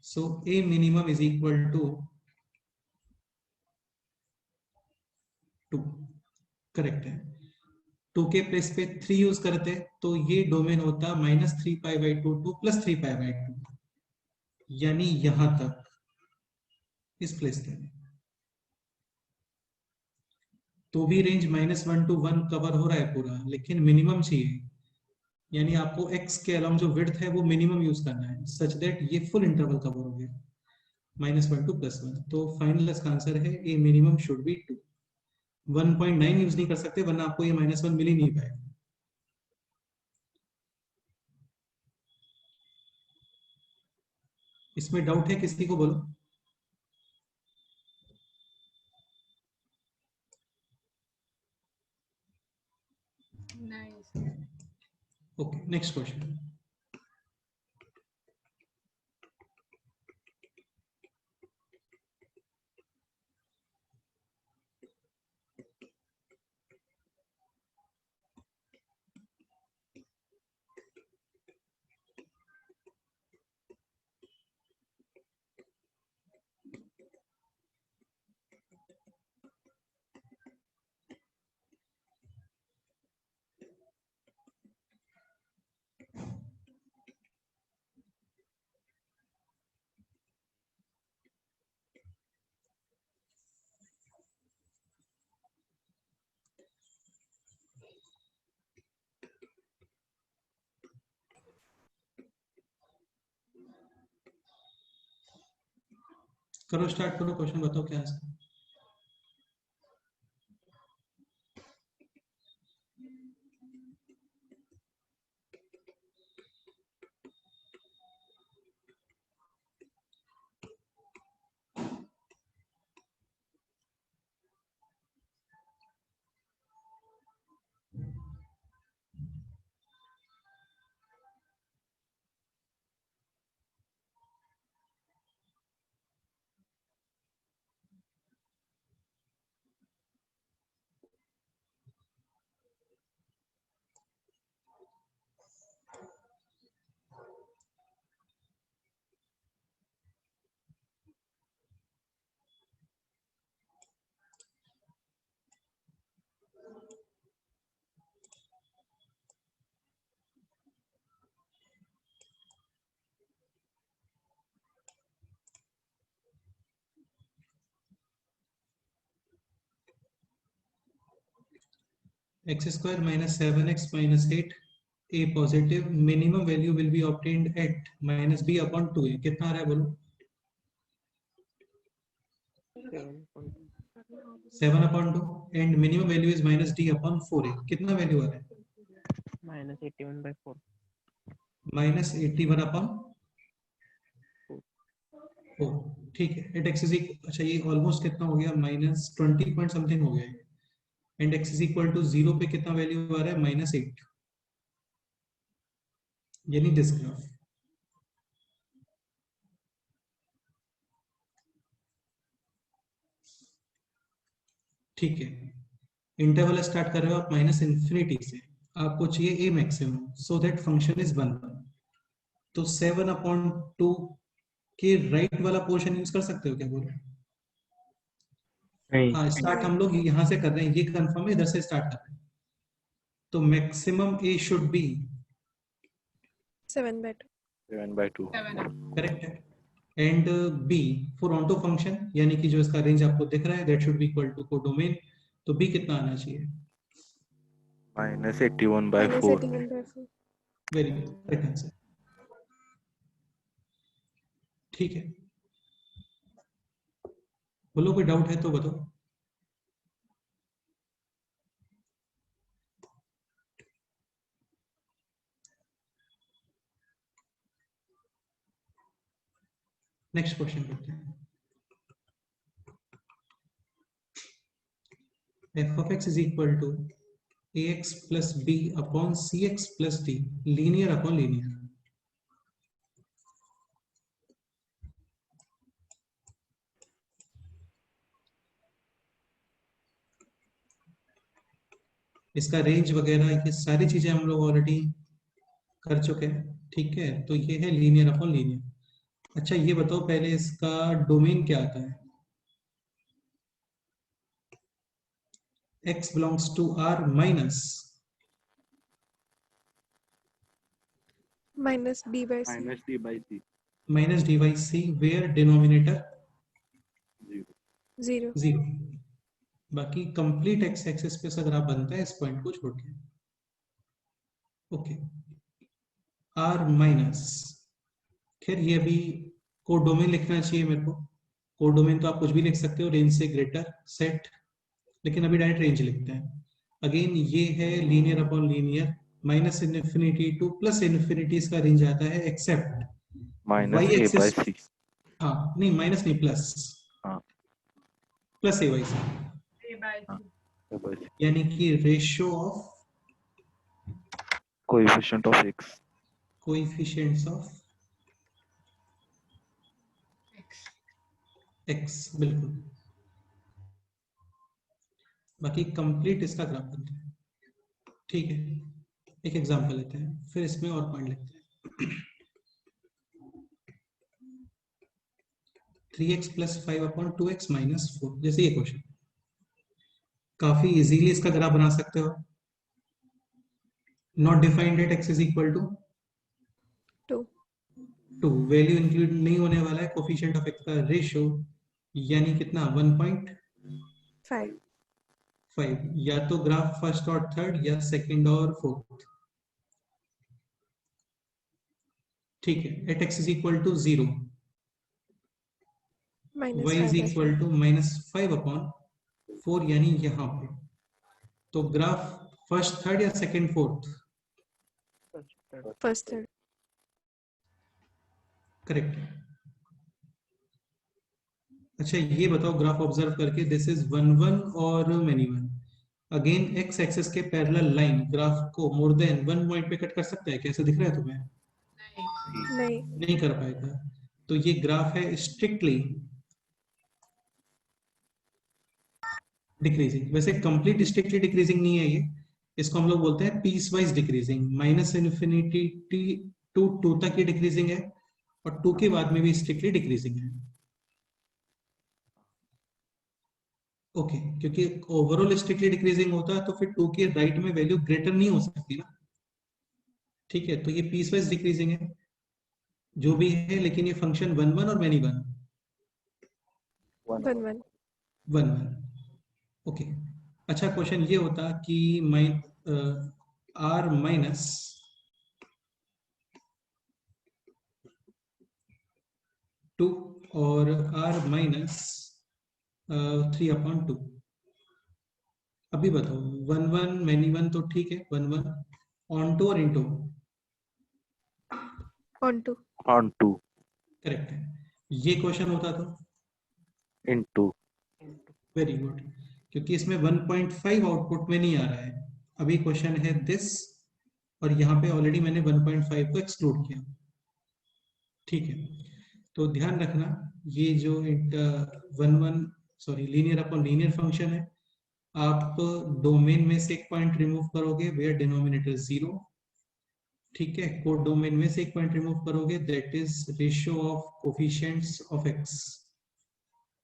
So a minimum is equal to 2। Correct है। 2 के प्लेस पे 3 यूज करते तो ये डोमेन होता -3π/2 टू +3π/2, यानी यहां तक, इस प्लेस पे। तो भी रेंज -1 टू 1 कवर हो रहा है पूरा, लेकिन मिनिमम चाहिए, यानी आपको x के अलावा जो विड्थ है वो मिनिमम यूज करना है, सच दैट ये फुल इंटरवल कवर हो गया, -1 टू +1। तो फाइनल इसका आंसर है ए मिनिमम शुड बी 2। 1.9 यूज नहीं कर सकते, वरना आपको ये -1 मिल ही नहीं पाएगा। इसमें डाउट है किसी को? बोलो। नहीं सर। Okay, next question. करो, स्टार्ट करो, क्वेश्चन बताओ क्या है। x² - 7x - 8 a positive, minimum value will be obtained at minus b upon 2a. कितना आ रहा है बोलो? 7 upon 2 and minimum value is minus d upon 4a. कितना वैल्यू आ रहा है? -81/4 minus 81 upon 4. ठीक है. एट एक्स इज अच्छा ये ऑलमोस्ट कितना हो गया? माइनस 20 पॉइंट समथिंग हो गया. And x is equal to 0 पे कितना वैल्यू आ रहा है? -8. यानी दिस ग्राफ. ठीक है. इंटरवल स्टार्ट कर रहे हो आप माइनस इन्फिनिटी से. आपको चाहिए a maximum so that function is 1. तो 7/2 के राइट वाला पोर्शन यूज कर सकते हो क्या? बोलो. नहीं हाँ, स्टार्ट हम लोग यहाँ से कर रहे हैं, ये कंफर्म है, इधर से स्टार्ट कर रहे हैं. तो maximum a should be 7/2. 7/2 correct है. And b for onto function यानी कि जो इसका रेंज आपको दिख रहा है that should be equal to codomain. तो बी कितना आना चाहिए? -81/4 -81/4. Very good, correct answer. ठीक है. बोलो कोई डाउट है तो बताओ. नेक्स्ट क्वेश्चन करते हैं. f of x is equal to ax plus b upon cx plus d, linear upon linear. इसका रेंज वगैरह ये सारी चीजें हम लोग ऑलरेडी कर चुके हैं. ठीक है. तो ये है लीनियर अपॉन लीनियर. अच्छा ये बताओ पहले इसका डोमेन क्या आता है? x belongs to R minus -d/c. -d/c d by c where denominator 0. 0. बाकी कंप्लीट x एक्सिस पे अगर आप बनता है इस पॉइंट को छोड़ के. ओके. R माइनस, खैर ये अभी कोडोमेन लिखना चाहिए मेरे को. कोडोमेन तो आप कुछ भी लिख सकते हो, रेंज से ग्रेटर सेट, लेकिन अभी डायरेक्ट रेंज लिखते हैं. अगेन ये है linear upon linear. Minus infinity to plus infinity इसका रेंज आता है एक्सेप्ट -a/c. हाँ नहीं माइनस नहीं प्लस. हाँ. प्लस ए वाई सी. a/c यानी कि ratio of coefficient of x. Coefficients of x. बिल्कुल. बाकी कंप्लीट इसका ग्राफ बनता है. ठीक है. एक एग्जांपल लेते हैं फिर इसमें और पॉइंट लेते हैं. 3x plus 5 upon 2x minus 4. जैसे ये क्वेश्चन काफी इजीली इसका ग्राफ बना सकते हो. Not defined at x is equal to 2. Value include नहीं होने वाला है. कोफिशिएंट ऑफ x का रेशियो यानी कितना? 1.5. 5. या तो ग्राफ फर्स्ट और थर्ड या सेकंड और फोर्थ. ठीक है. At x is equal to 0, y is -5/4. equal to -5 upon 4 यानी यहाँ पे. तो ग्राफ फर्स्ट थर्ड या second fourth? First, third. Correct है. अच्छा ये बताओ ग्राफ ऑब्जर्व करके, दिस इज 1 1 और मेनी 1. अगेन x एक्सिस के पैरेलल लाइन ग्राफ को मोर देन 1 पॉइंट पे कट कर सकता है? कैसे दिख रहा है तुम्हें? नहीं. नहीं कर पाएगा. तो ये ग्राफ है स्ट्रिक्टली डिक्रीजिंग. वैसे कंप्लीट स्ट्रिक्टली डिक्रीजिंग नहीं है ये. इसको हम लोग बोलते हैं piecewise decreasing. Minus infinity to 2 तक ये डिक्रीजिंग है और 2 के बाद में भी स्ट्रिक्टली डिक्रीजिंग है. ओके. क्योंकि ओवरऑल स्ट्रिक्टली डिक्रीजिंग होता है तो फिर 2 के राइट में वैल्यू ग्रेटर नहीं हो सकती ना. ठीक है. तो ये पीस वाइज डिक्रीजिंग है जो भी है, लेकिन ये फंक्शन 1 1 और मेनी 1 1 1. 1 1. ओके. अच्छा क्वेश्चन ये होता कि r माइनस 2 और r माइनस 3/2। अभी बताओ 1 1 मैनी 1 तो ठीक है, 1 1 ऑन टू और इनटू? onto, onto, करेक्ट है। ये क्वेश्चन होता तो into, वेरी गुड, क्योंकि इसमें 1.5 आउटपुट में नहीं आ रहा है। अभी क्वेश्चन है दिस, और यहाँ पे ऑलरेडी मैंने 1.5 को एक्सक्लूड किया। ठीक है, तो ध्यान रखना ये जो 1 अपॉन लीनियर फंक्शन है, आप डोमेन में से एक पॉइंट रिमूव करोगे वेयर डिनोमिनेटर 0। ठीक है, को डोमेन में से एक पॉइंट रिमूव करोगे that is ratio of coefficients of x।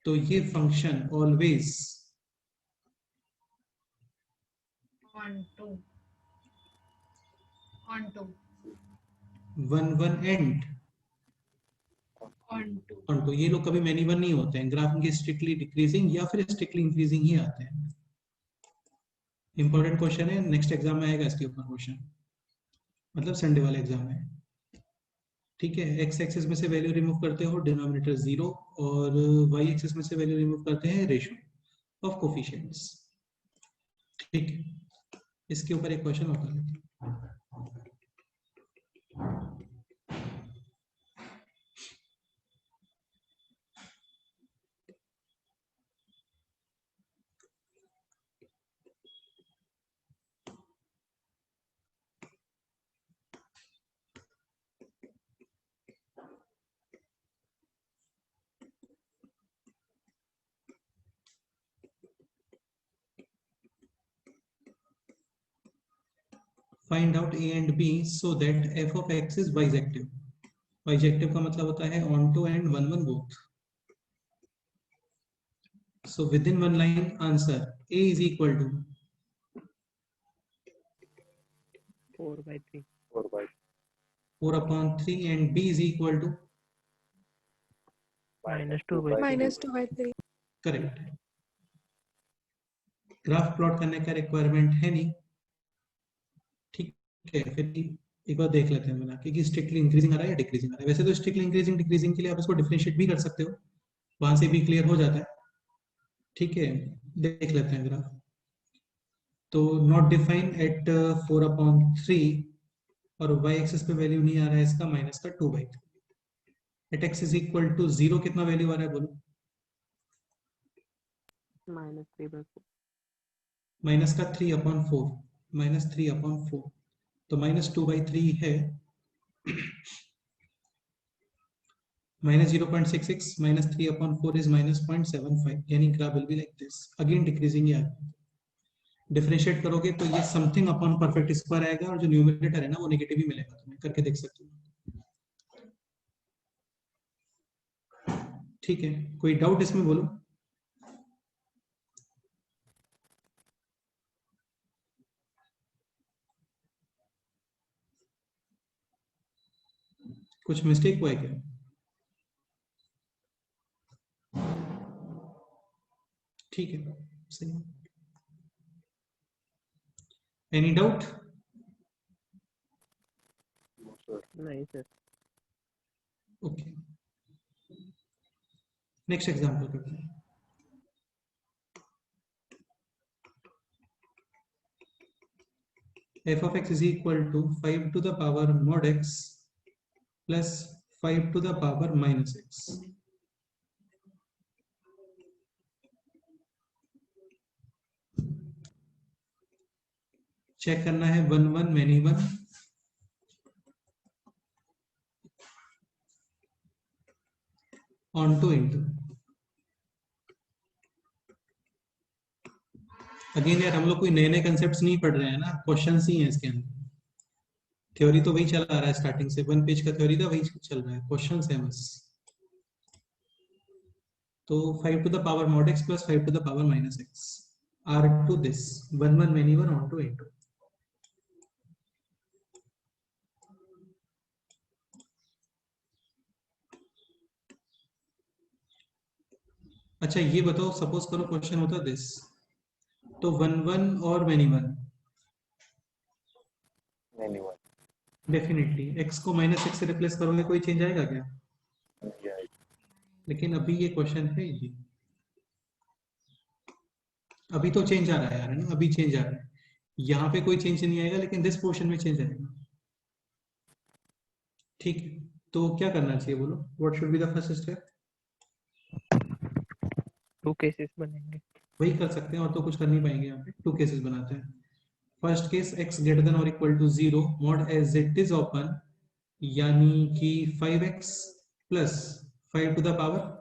तो ये function always onto 1 1 and onto ये लोग कभी मैनी वन नहीं होते हैं, ग्राफ इनके स्ट्रिक्टली डिक्रीजिंग या फिर स्ट्रिक्टली इंक्रीजिंग ही आते हैं। इंपॉर्टेंट क्वेश्चन है, नेक्स्ट एग्जाम में आएगा इसके ऊपर क्वेश्चन, मतलब संडे वाले एग्जाम में। ठीक है, एक्स एक्सिस में से वैल्यू रिमूव करते हो डिनोमिनेटर 0, और वाई एक्सिस में से वैल्यू रिमूव करते हैं रेशियो ऑफ कोफिशिएंट्स। ठीक है, इसके ऊपर एक क्वेश्चन और कर लेते हैं। Find out a and b so that f of x is bijective। bijective का मतलब होता है onto and 1 1 both। So within one line answer a is equal to 4/3 4/3 and b is equal to -2/3 -2/3। Correct. Graph plot करने का requirement है नहीं। ठीक है, फिर एक बार देख लेते हैं बना कि स्ट्रिक्टली इंक्रीजिंग आ रहा है या डिक्रीजिंग आ रहा है। वैसे तो स्ट्रिक्टली इंक्रीजिंग डिक्रीजिंग के लिए आप इसको डिफरेंशिएट भी कर सकते हो, वहां से भी क्लियर हो जाता है। ठीक है, देख लेते हैं ग्राफ। तो नॉट डिफाइन एट 4/3 और y एक्सिस पे वैल्यू नहीं आ रहा है इसका, माइनस का 2/3। At x is equal to 0 कितना वैल्यू आ रहा है बोलो? -3/4 माइनस का 3/4, -3/4, तो -2/3 है। -0.66 -3/4 is -0.75, यानी graph will be like this, again decreasing. या डिफरेंशिएट करोगे तो ये समथिंग अपॉन परफेक्ट स्क्वायर आएगा, और जो न्यूमरेटर है ना वो नेगेटिव ही मिलेगा, तुम्हें करके देख सकते हो। ठीक है, कोई डाउट इसमें बोलो? कुछ मिस्टेक हुआ है क्या? ठीक है, सही है। Any doubt? नहीं सर। ओके, नेक्स्ट एग्जांपल करते हैं। f of x is equal to 5 to the power mod x plus 5 to the power minus x। चेक करना है 1 1 many 1, onto into. Again यार हम लोग कोई नए नए कंसेप्ट नहीं पढ़ रहे हैं ना, क्वेश्चंस ही हैं इसके अंदर। थ्योरी तो वही चला आ रहा है स्टार्टिंग से, 1 पेज का थ्योरी था, वही चल रहा है, क्वेश्चंस है बस। तो 5 to the power mod x plus 5 to the power minus x are to this 1 1 many 1 on to into। अच्छा ये बताओ, सपोज करो क्वेश्चन होता दिस, तो 1 1 और many 1 डेफिनेटली x को -x से रिप्लेस करोगे, कोई चेंज आएगा क्या? लेकिन अभी ये क्वेश्चन है ये, अभी तो चेंज आ रहा है यार, है ना, अभी चेंज आ रहा है, यहाँ पे कोई चेंज नहीं आएगा लेकिन दिस पोर्शन में चेंज आएगा। ठीक है, तो क्या करना चाहिए बोलो, what should be the first step? 2 cases बनेंगे। वही कर सकते हैं, और तो कुछ कर नहीं पाएंगे यहाँ पे। 2 केसेस बनाते हैं। First case x greater than और equal to 0 mod as it is open, यानी कि 5x plus 5 to the power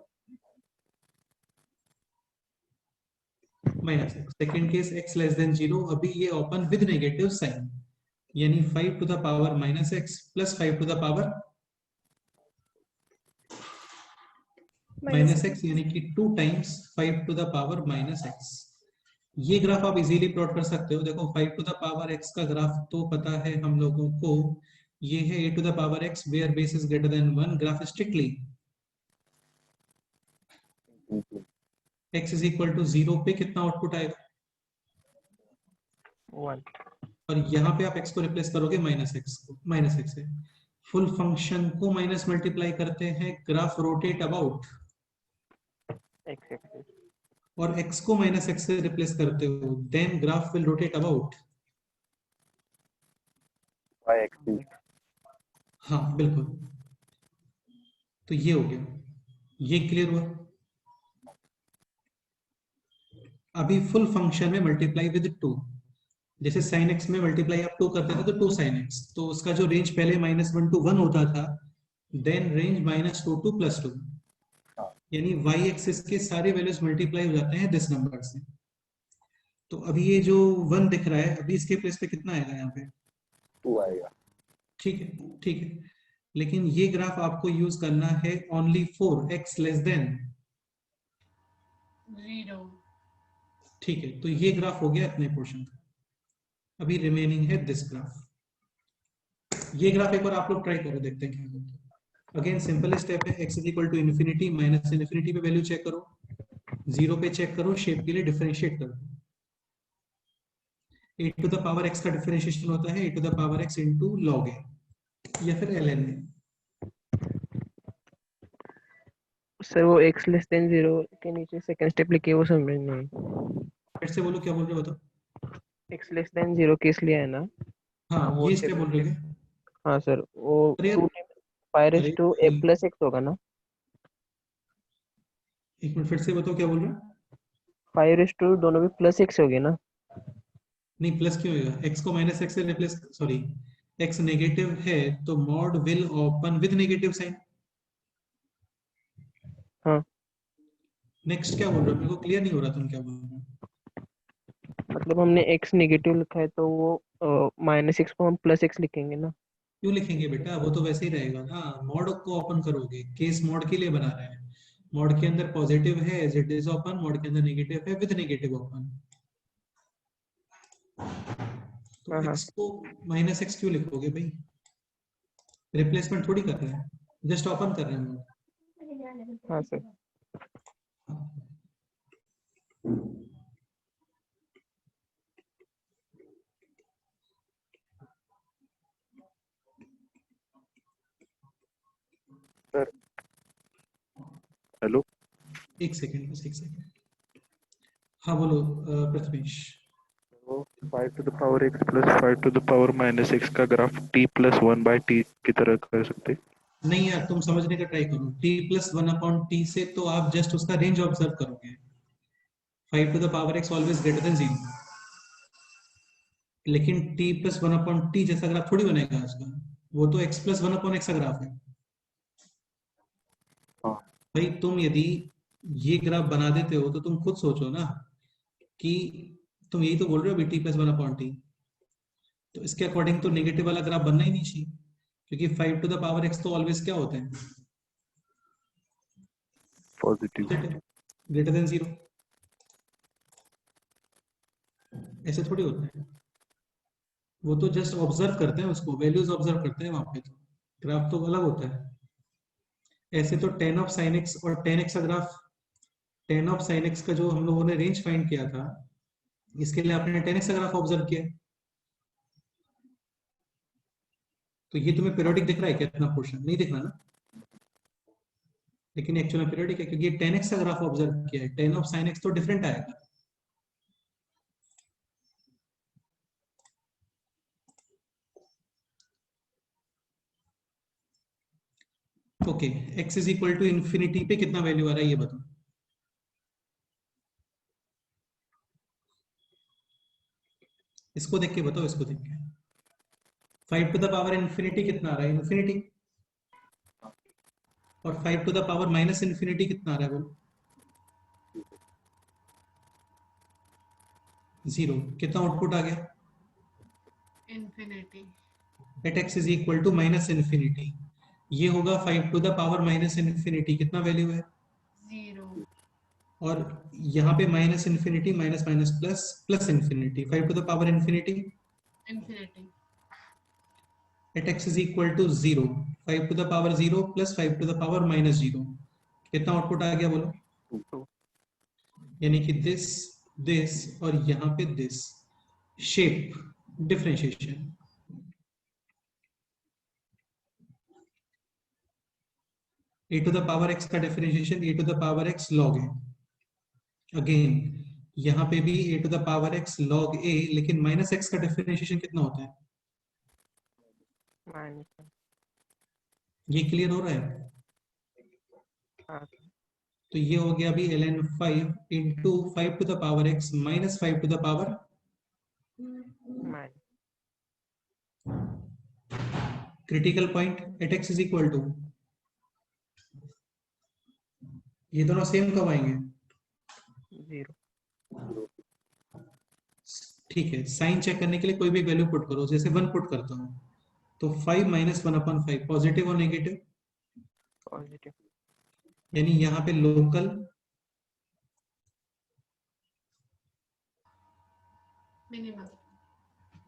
minus x। Second case x less than 0, अभी ये ओपन विद नेगेटिव साइन, यानी 5 to the power minus x plus 5 to the power minus x, यानी कि 2 times 5 to the power minus x। ये graph आप easily plot कर सकते हो। देखो 5 टू द पावर x का ग्राफ तो पता है हम लोगों को, ये है a to the power x where base is greater than 1। Graph strictly x is equal to 0 पे कितना आउटपुट आएगा? 1। और यहाँ पे आप x को रिप्लेस करोगे माइनस x को, माइनस x है। फुल फंक्शन को माइनस मल्टीप्लाई करते हैं, graph rotate about, x axis. और x को माइनस x से रिप्लेस करते हो, then graph will rotate about y axis. हाँ बिल्कुल। तो ये हो गया, ये क्लियर हुआ। अभी फुल फंक्शन में मल्टीप्लाई विद 2, जैसे sin x में मल्टीप्लाई आप 2 करते थे तो 2 sin x, तो उसका जो रेंज पहले -1 to 1 होता था, देन रेंज -2 to +2, यानी y एक्सिस के सारे वैल्यूज मल्टीप्लाई हो जाते हैं दिस नंबर से। तो अभी ये जो 1 दिख रहा है, अभी इसके प्लेस पे कितना आएगा यहाँ पे? 2 आएगा। ठीक है, ठीक है, लेकिन ये ग्राफ आपको यूज करना है only for x less than 0। ठीक है, तो ये ग्राफ हो गया अपने पोर्शन का। अभी रिमेनिंग है दिस ग्राफ। ये ग्राफ एक बार आप लोग ट्राई करो, देखते हैं क्या होता है। अगेन सिंपल स्टेप है, x is equal to infinity, minus infinity पे वैल्यू चेक करो, 0 पे चेक करो, शेप के लिए डिफरेंशिएट करो। a to the power x का डिफरेंशिएशन होता है a to the power x into log a या फिर ln a। सर वो x लेस देन 0 के नीचे सेकंड स्टेप लिखे वो समझ में नहीं। फिर से बोलो, क्या बोल रहे हो बताओ। x लेस देन 0 केस लिया है ना? हाँ वो ये स्टेप बोल रहे हो। हाँ सर, वो अरे यार, 2 पाई अरे टू a प्लस x होगा ना? एक मिनट फिर से बताओ क्या बोल रहे हो। पाई टू दोनों भी प्लस x होगी ना? नहीं प्लस क्यों होगा, x को माइनस x से रिप्लेस, सॉरी x नेगेटिव है तो mod will open with negative sign. हाँ। नेक्स्ट क्या बोल रहे हो, मेरे को क्लियर नहीं हो रहा तुम क्या बोल रहे हो। मतलब हमने x नेगेटिव लिखा है तो वो माइनस x को हम प्लस x लिखेंगे ना? क्यों लिखेंगे बेटा, वो तो वैसे ही रहेगा ना। मॉड को ओपन करोगे, केस मॉड के लिए बना रहे हैं। मॉड के अंदर पॉजिटिव है as it is open, mod के अंदर नेगेटिव है विद नेगेटिव ओपन। तो x को माइनस x क्यों लिखोगे भाई, रिप्लेसमेंट थोड़ी कर रहे हैं, जस्ट ओपन कर रहे हैं। हाँ सर। सर हेलो, एक सेकेंड बस, एक सेकेंड। हाँ बोलो Prathamesh. 5 to the power x plus 5 to the power minus x का graph t plus 1 by t की तरह कर सकते? नहीं यार, तुम समझने का ट्राई करो। t plus 1/t से तो आप जस्ट उसका रेंज ऑब्जर्व करोगे। 5 to the power x always greater then 0, लेकिन t plus 1/t जैसा ग्राफ थोड़ी बनेगा उसका, वो तो x plus 1/x का ग्राफ है। भाई तुम यदि ये ग्राफ बना देते हो तो तुम खुद सोचो ना, कि तुम यही तो बोल रहे हो अभी t plus 1/t, तो इसके अकॉर्डिंग तो नेगेटिव वाला ग्राफ बनना ही नहीं चाहिए, क्योंकि 5 to the power x तो ऑलवेज क्या होते हैं, पॉजिटिव, ग्रेटर देन 0। ऐसे थोड़ी होता है, वो तो जस्ट ऑब्जर्व करते हैं उसको, वैल्यूज ऑब्जर्व करते हैं वहां पे, तो ग्राफ तो अलग होता है। ऐसे तो tan ऑफ sin x और tan x का graph, tan of sin x का जो हम लोगों ने रेंज फाइंड किया था, इसके लिए आपने tan x का ग्राफ ऑब्जर्व किया, तो ये तुम्हें पीरियोडिक दिख रहा है क्या इतना पोर्शन? नहीं दिख रहा ना। लेकिन एक्चुअल में पीरियोडिक है क्योंकि 10x का ग्राफ ऑब्जर्व किया है, 10 ऑफ sin x तो डिफरेंट आएगा। Okay, x is equal to infinity पे कितना वैल्यू आ रहा है ये बताओ। इसको देख के बताओ, इसको देख के 5 टू द पावर इंफिनिटी कितना आ रहा है, इंफिनिटी। और 5 to the power minus infinity कितना आ रहा है बोलो, 0। कितना आउटपुट आ गया, infinity, at x is equal to minus infinity. ये होगा 5 to the power minus infinity, कितना वैल्यू है, 0, और यहाँ पे minus infinity minus minus plus plus infinity, 5 to the power infinity infinity, at x is equal to 0, 5 to the power 0 plus 5 to the power minus 0, कितना output आ गया बोलो, 2. यानी कि दिस और यहाँ पे this shape differentiation. A to the power x का differentiation a to the power x log है। अगेन यहाँ पे भी a to the power x log a, लेकिन माइनस x का डिफरेंशिएशन कितना होता है, -1. ये क्लियर हो रहा है। हाँ. तो ये हो गया अभी ln 5 into 5 to the power x minus 5 to the power -. Critical point at x is equal to, ये दोनों सेम कब आएंगे, 0. ठीक है। साइन चेक करने के लिए कोई भी वैल्यू पुट करो, जैसे 1 पुट करता हूँ तो 5 माइनस 1/5 पॉजिटिव और नेगेटिव, Positive. यानी यहाँ पे लोकल minimal,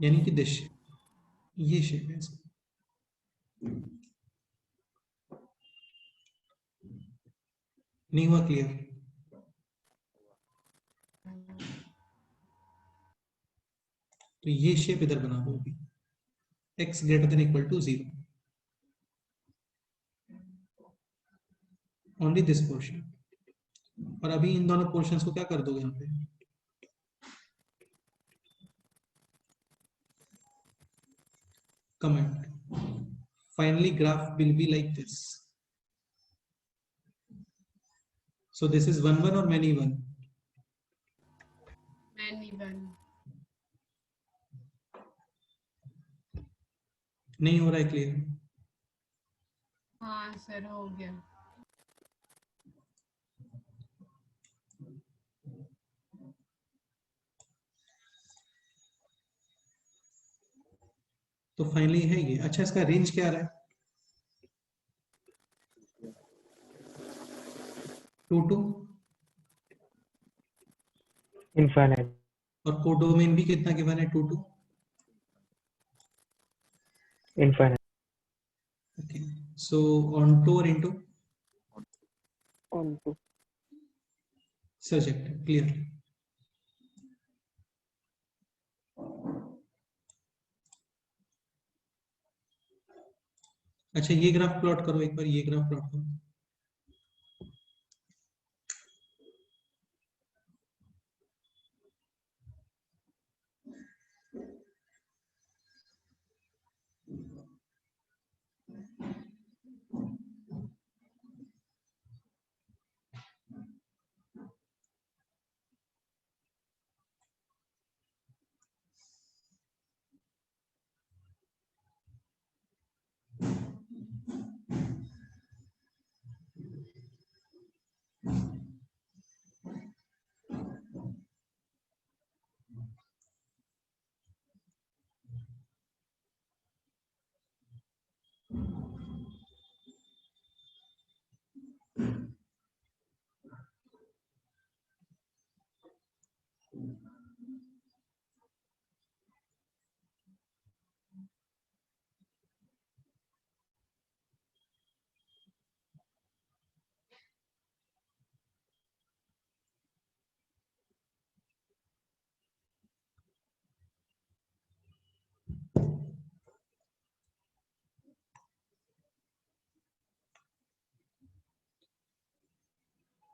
यानी कि दिस ये शेप है इसका। नहीं हुआ क्लियर, तो ये शेप इधर बना दो अभी, x greater than equal to 0, only this portion. और अभी इन दोनों पोर्शंस को क्या कर दोगे यहाँ पे, comment. Finally graph will be like this. So this is 1 1 or many 1, many one, नहीं हो रहा है क्लियर। हाँ सर हो गया, तो फाइनली है ये। अच्छा, इसका रेंज क्या आ रहा है, 2 2, Infinite. और कोडोमेन भी कितना गिवन है, 2 2। Infinite. Okay, so onto और इनटू Onto. Subject clear. अच्छा, ये ग्राफ प्लॉट करो एक बार, ये ग्राफ प्लॉट करो।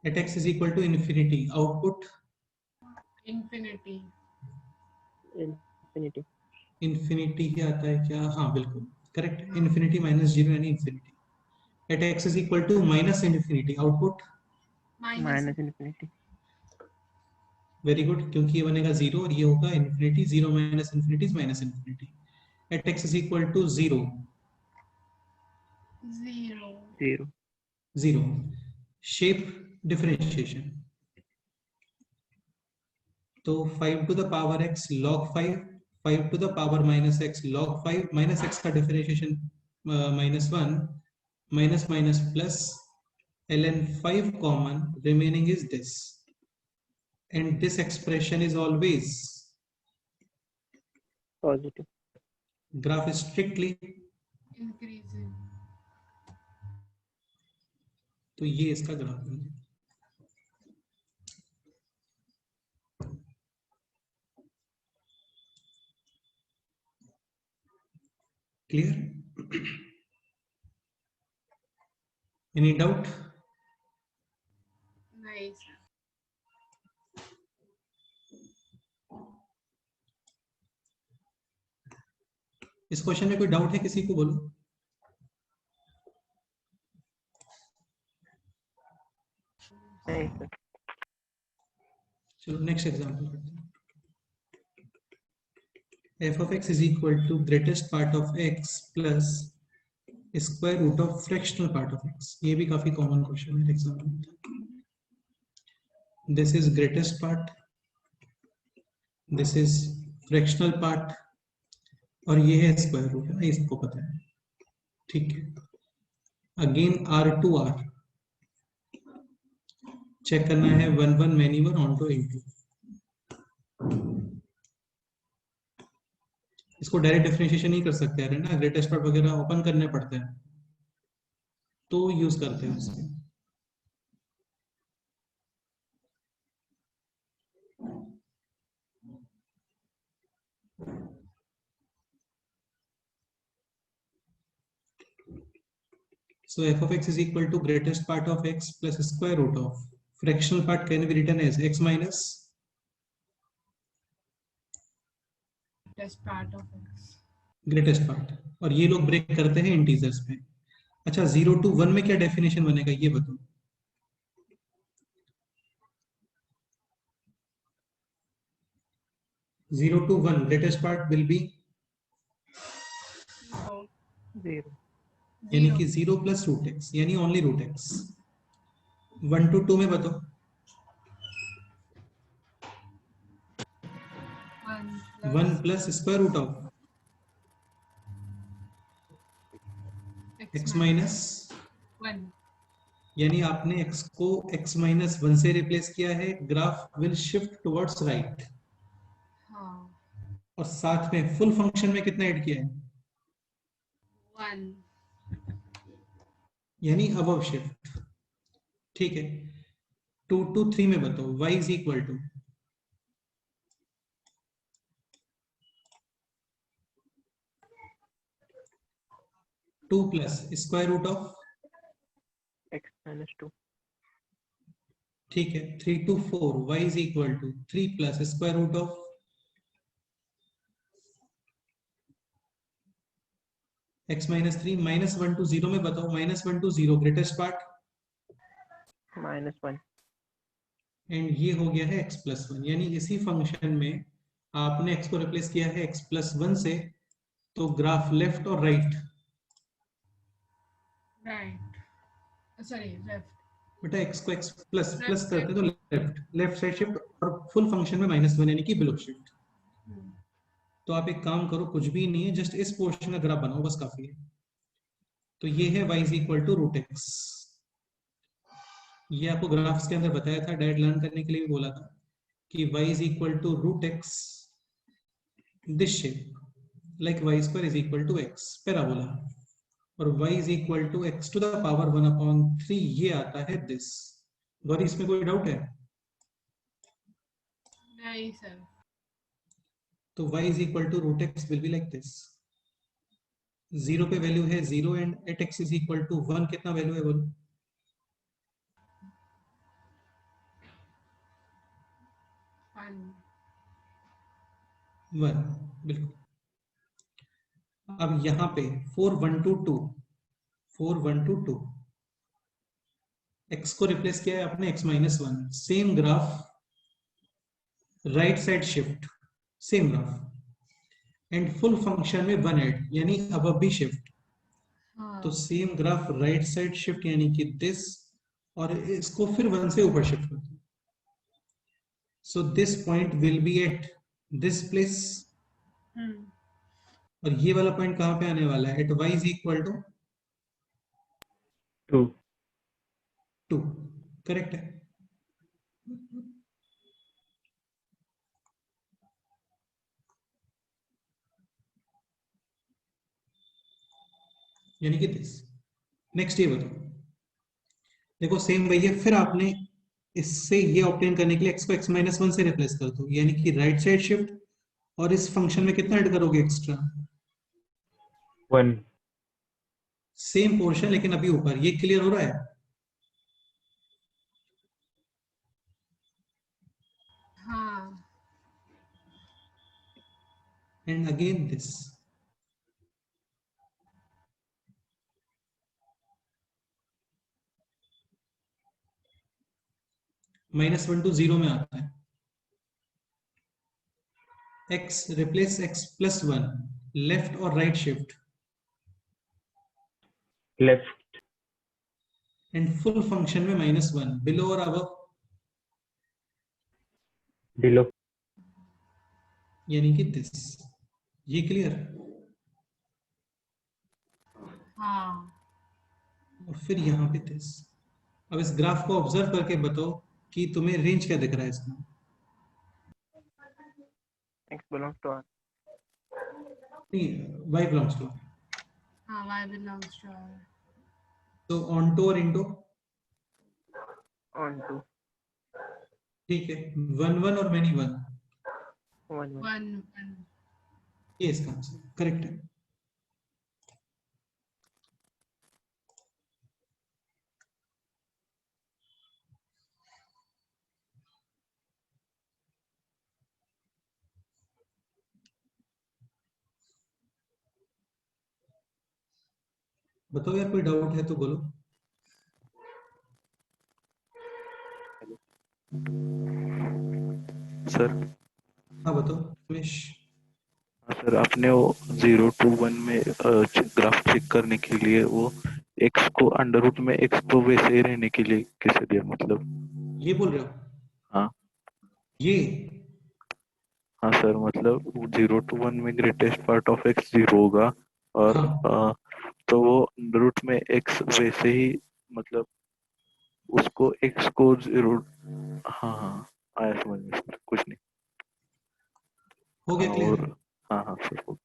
at x is equal to infinity, output Infinity. infinity. infinity ही आता है क्या? हाँ बिल्कुल करेक्ट, infinity minus 0 यानी infinity. At x is equal to minus infinity, output Minus infinity. Very good, क्योंकि ये बनेगा 0 और ये होगा infinity. 0 minus infinity is minus infinity. At x is equal to 0, 0. 0. 0. Shape differentiation. तो 5 to the power x log 5, 5 to the power minus x log 5, minus x का differentiation minus 1, minus minus plus ln 5 common, remaining is this, and this expression is always Positive. graph is strictly. Increasing. तो ये इसका graph है. Clear? Any doubt? Nice. इस question में कोई doubt है किसी को? बोलो. नहीं सर. चलो नेक्स्ट एग्जांपल करते हैं. f of x is equal to greatest part of x plus square root of fractional part of x. ये भी काफी कॉमन क्वेश्चन है एग्जाम में. This is greatest part, this is fractional part, और ये है स्क्वायर रूट, है ना, ये सबको पता है. ठीक है. अगेन R2R चेक करना है. 1 1 मैनी 1 ऑन टू इनटू. इसको डायरेक्ट डिफरेंशिएशन नहीं कर सकते हैं ना, ग्रेटेस्ट पार्ट वगैरह ओपन करने पड़ते हैं, तो यूज करते हैं उसमें. So f of x is equal to greatest part of x plus square root of fractional part can be written as x minus Greatest part of x. greatest part. और ये लोग ब्रेक करते हैं integers पे. अच्छा 0 to 1 में क्या definition बनेगा ये बताओ. 0 to 1 greatest part will be 0. 0. यानी कि 0 plus root x यानी only root x. 1 to 2 में बताओ. 1 plus square root of x minus 1. यानी आपने x को x minus 1 से रिप्लेस किया है. Graph will shift towards right. हाँ. और साथ में फुल फंक्शन में कितना ऐड किया है? 1. यानी अबव शिफ्ट. ठीक है. 2 to 3 में बताओ. y is equal to 2 plus square root of, X minus 2. ठीक है. 3 to 4 y is equal to 3 plus square root of x minus 3. minus 1 to 0 में बताओ. minus 1 to 0 greatest part, Minus 1. And ये हो गया है x plus 1. यानी इसी फंक्शन में आपने x को रिप्लेस किया है x plus 1 से, तो ग्राफ लेफ्ट और राइट. Right. Sorry, left. बेटा x को x प्लस प्लस Left करते तो लेफ्ट साइड शिफ्ट, और फुल फंक्शन में -1 यानी कि बिलो शिफ्ट. तो आप एक काम करो, कुछ भी नहीं है, जस्ट इस पोर्शन का ग्राफ बनाओ, बस काफी है. तो ये है y is equal to root x. ये आपको ग्राफ्स के अंदर बताया था, डायरेक्ट लर्न करने के लिए भी बोला था कि y is equal to root x this shape, like y square is equal to x parabola, और y is equal to x to the power 1/3. ये आता है दिस. गौरी इसमें कोई डाउट है? नहीं सर. तो y is equal to root x will be like this. 0 पे वैल्यू है 0 and at x is equal to 1 कितना वैल्यू है बोलो? 1 1 बिल्कुल। अब यहाँ पे 4 1 2 2 4 1 2 2 x को रिप्लेस किया है आपने x minus 1, same graph, right side shift, same graph and full function में 1 ऐड यानी अब भी शिफ्ट, तो हाँ same graph right side shift यानी कि दिस, और इसको फिर 1 से ऊपर शिफ्ट कर दो। So this point will be at this place, और ये वाला पॉइंट कहां पे आने वाला है? At y is equal to 2 2, correct है। यानी कि दिस। नेक्स्ट ये बताओ, देखो सेम वही है, फिर आपने इससे ये ऑब्टेन करने के लिए x को x माइनस 1 से रिप्लेस कर दो, यानी कि राइट साइड शिफ्ट, और इस फंक्शन में कितना ऐड करोगे एक्स्ट्रा? 1 सेम पोर्शन लेकिन अभी ऊपर। ये क्लियर हो रहा है? हाँ एंड अगेन दिस। -1 टू 0 में आता है। x replace x plus 1, left और right shift, left and full function में -1, बिलो और अबव, बिलो यानी कि दिस। ये क्लियर? हाँ और फिर यहाँ पे दिस। अब इस ग्राफ को ऑब्जर्व करके बताओ कि तुम्हें रेंज क्या दिख रहा है इसमें? X belongs to R. नहीं, y बिलोंग्स टू, हाँ y belongs to R तो ऑनटो और इंटो, On to ठीक है। 1 1 और मेनी 1, 1 1. 1 1 ये इसका आंसर करेक्ट है। बताओ यार, कोई डाउट है तो बोलो। सर। हाँ बताओ रमेश। हाँ सर, आपने वो 0 to 1 में ग्राफ चेक करने के लिए वो x को अंडर रूट में x को वैसे ही रहने के लिए कैसे दिया, मतलब? ये बोल रहे हो? हाँ ये हाँ सर, मतलब 0 to 1 में ग्रेटेस्ट पार्ट ऑफ x 0 होगा, और हाँ तो वो अंडर रूट में x वैसे ही, मतलब उसको x को 0। हाँ हाँ, आया समझ में सर, कुछ नहीं। हो हाँ गया क्लियर? और हाँ हाँ सर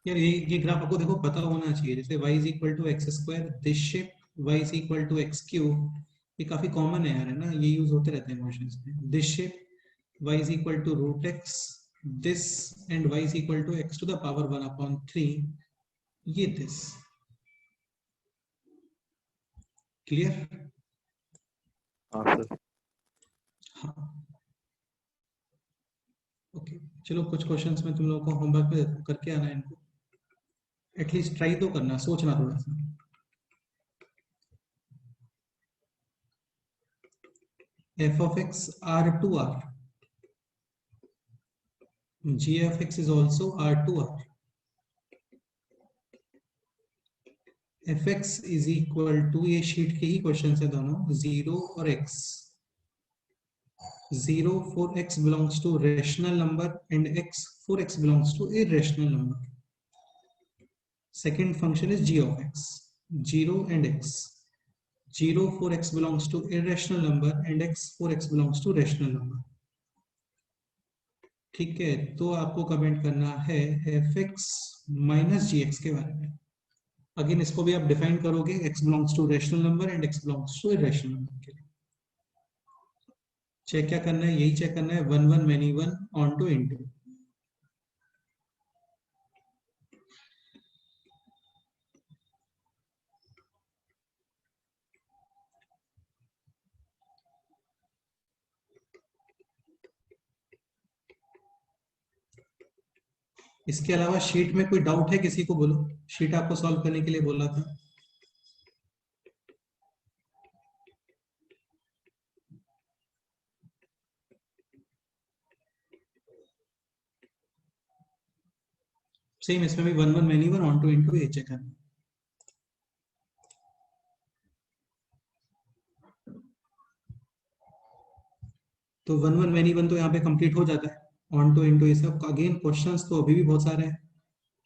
यार ये ग्राफ आपको देखो पता होना चाहिए, जैसे y is equal to x square, this shape y is equal to x cube, ये काफी कॉमन है यार, है ना, ये यूज होते रहते हैं इक्वेशंस में। This shape y is equal to root x, this, and y is equal to x to the power 1/3, ये दिस। क्लियर? हाँ सर। हाँ ओके, चलो कुछ क्वेश्चंस में तुम लोगों को होमवर्क में करके आना है इनको, एटलीस्ट ट्राई तो करना, सोचना थोड़ा सा। f of x R2R, g of x is also R2R, fx is equal to, ये शीट के ही क्वेश्चन है दोनों, 0 और x, 0 for x belongs to rational number and x for x belongs to irrational number. Second function is g of x, 0 and x, 0 for x belongs to irrational number and x for x belongs to rational number. ठीक है, तो आपको comment करना है fx minus जी x के बारे में। Again इसको भी आप डिफाइन करोगे, x belongs to rational number and x belongs to irrational number के लिए। चेक क्या करना है? यही चेक करना है, 1 1 मेनी 1 ऑन टू इनटू। इसके अलावा शीट में कोई डाउट है किसी को? बोलो, शीट आपको सॉल्व करने के लिए बोला था। सेम इसमें भी 1 1 मैनी 1 ऑन टू इनटू ये चेक करना। तो 1 1 मैनी 1 तो यहाँ पे कंप्लीट हो जाता है। ऑन टू इनटू ये सब अगेन क्वेश्चंस तो अभी भी बहुत सारे हैं,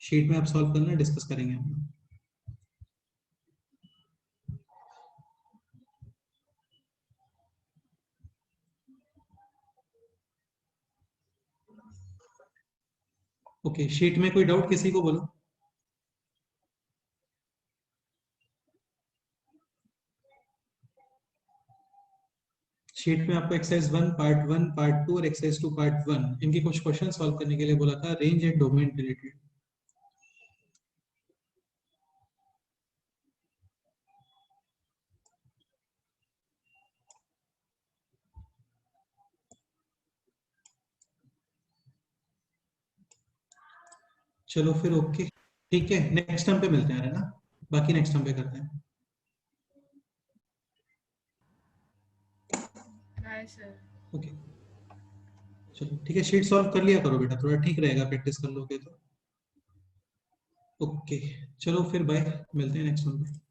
शीट में आप सॉल्व करना, डिस्कस करेंगे हम लोग। ओके, शीट में कोई डाउट किसी को? बोलो। शीट में आपको एक्सरसाइज 1 पार्ट 1 पार्ट 2 और एक्सरसाइज 2 पार्ट 1 इनके कुछ क्वेश्चन सॉल्व करने के लिए बोला था, रेंज एंड डोमेन रिलेटेड। चलो फिर ओके, ठीक है, नेक्स्ट टाइम पे मिलते हैं, है ना? बाकी नेक्स्ट टाइम पे करते हैं। Bye sir. ओके चलो ठीक है, शीट सॉल्व कर लिया करो बेटा, थोड़ा ठीक रहेगा, प्रैक्टिस कर लोगे तो। ओके चलो फिर बाय, मिलते हैं नेक्स्ट टाइम पे।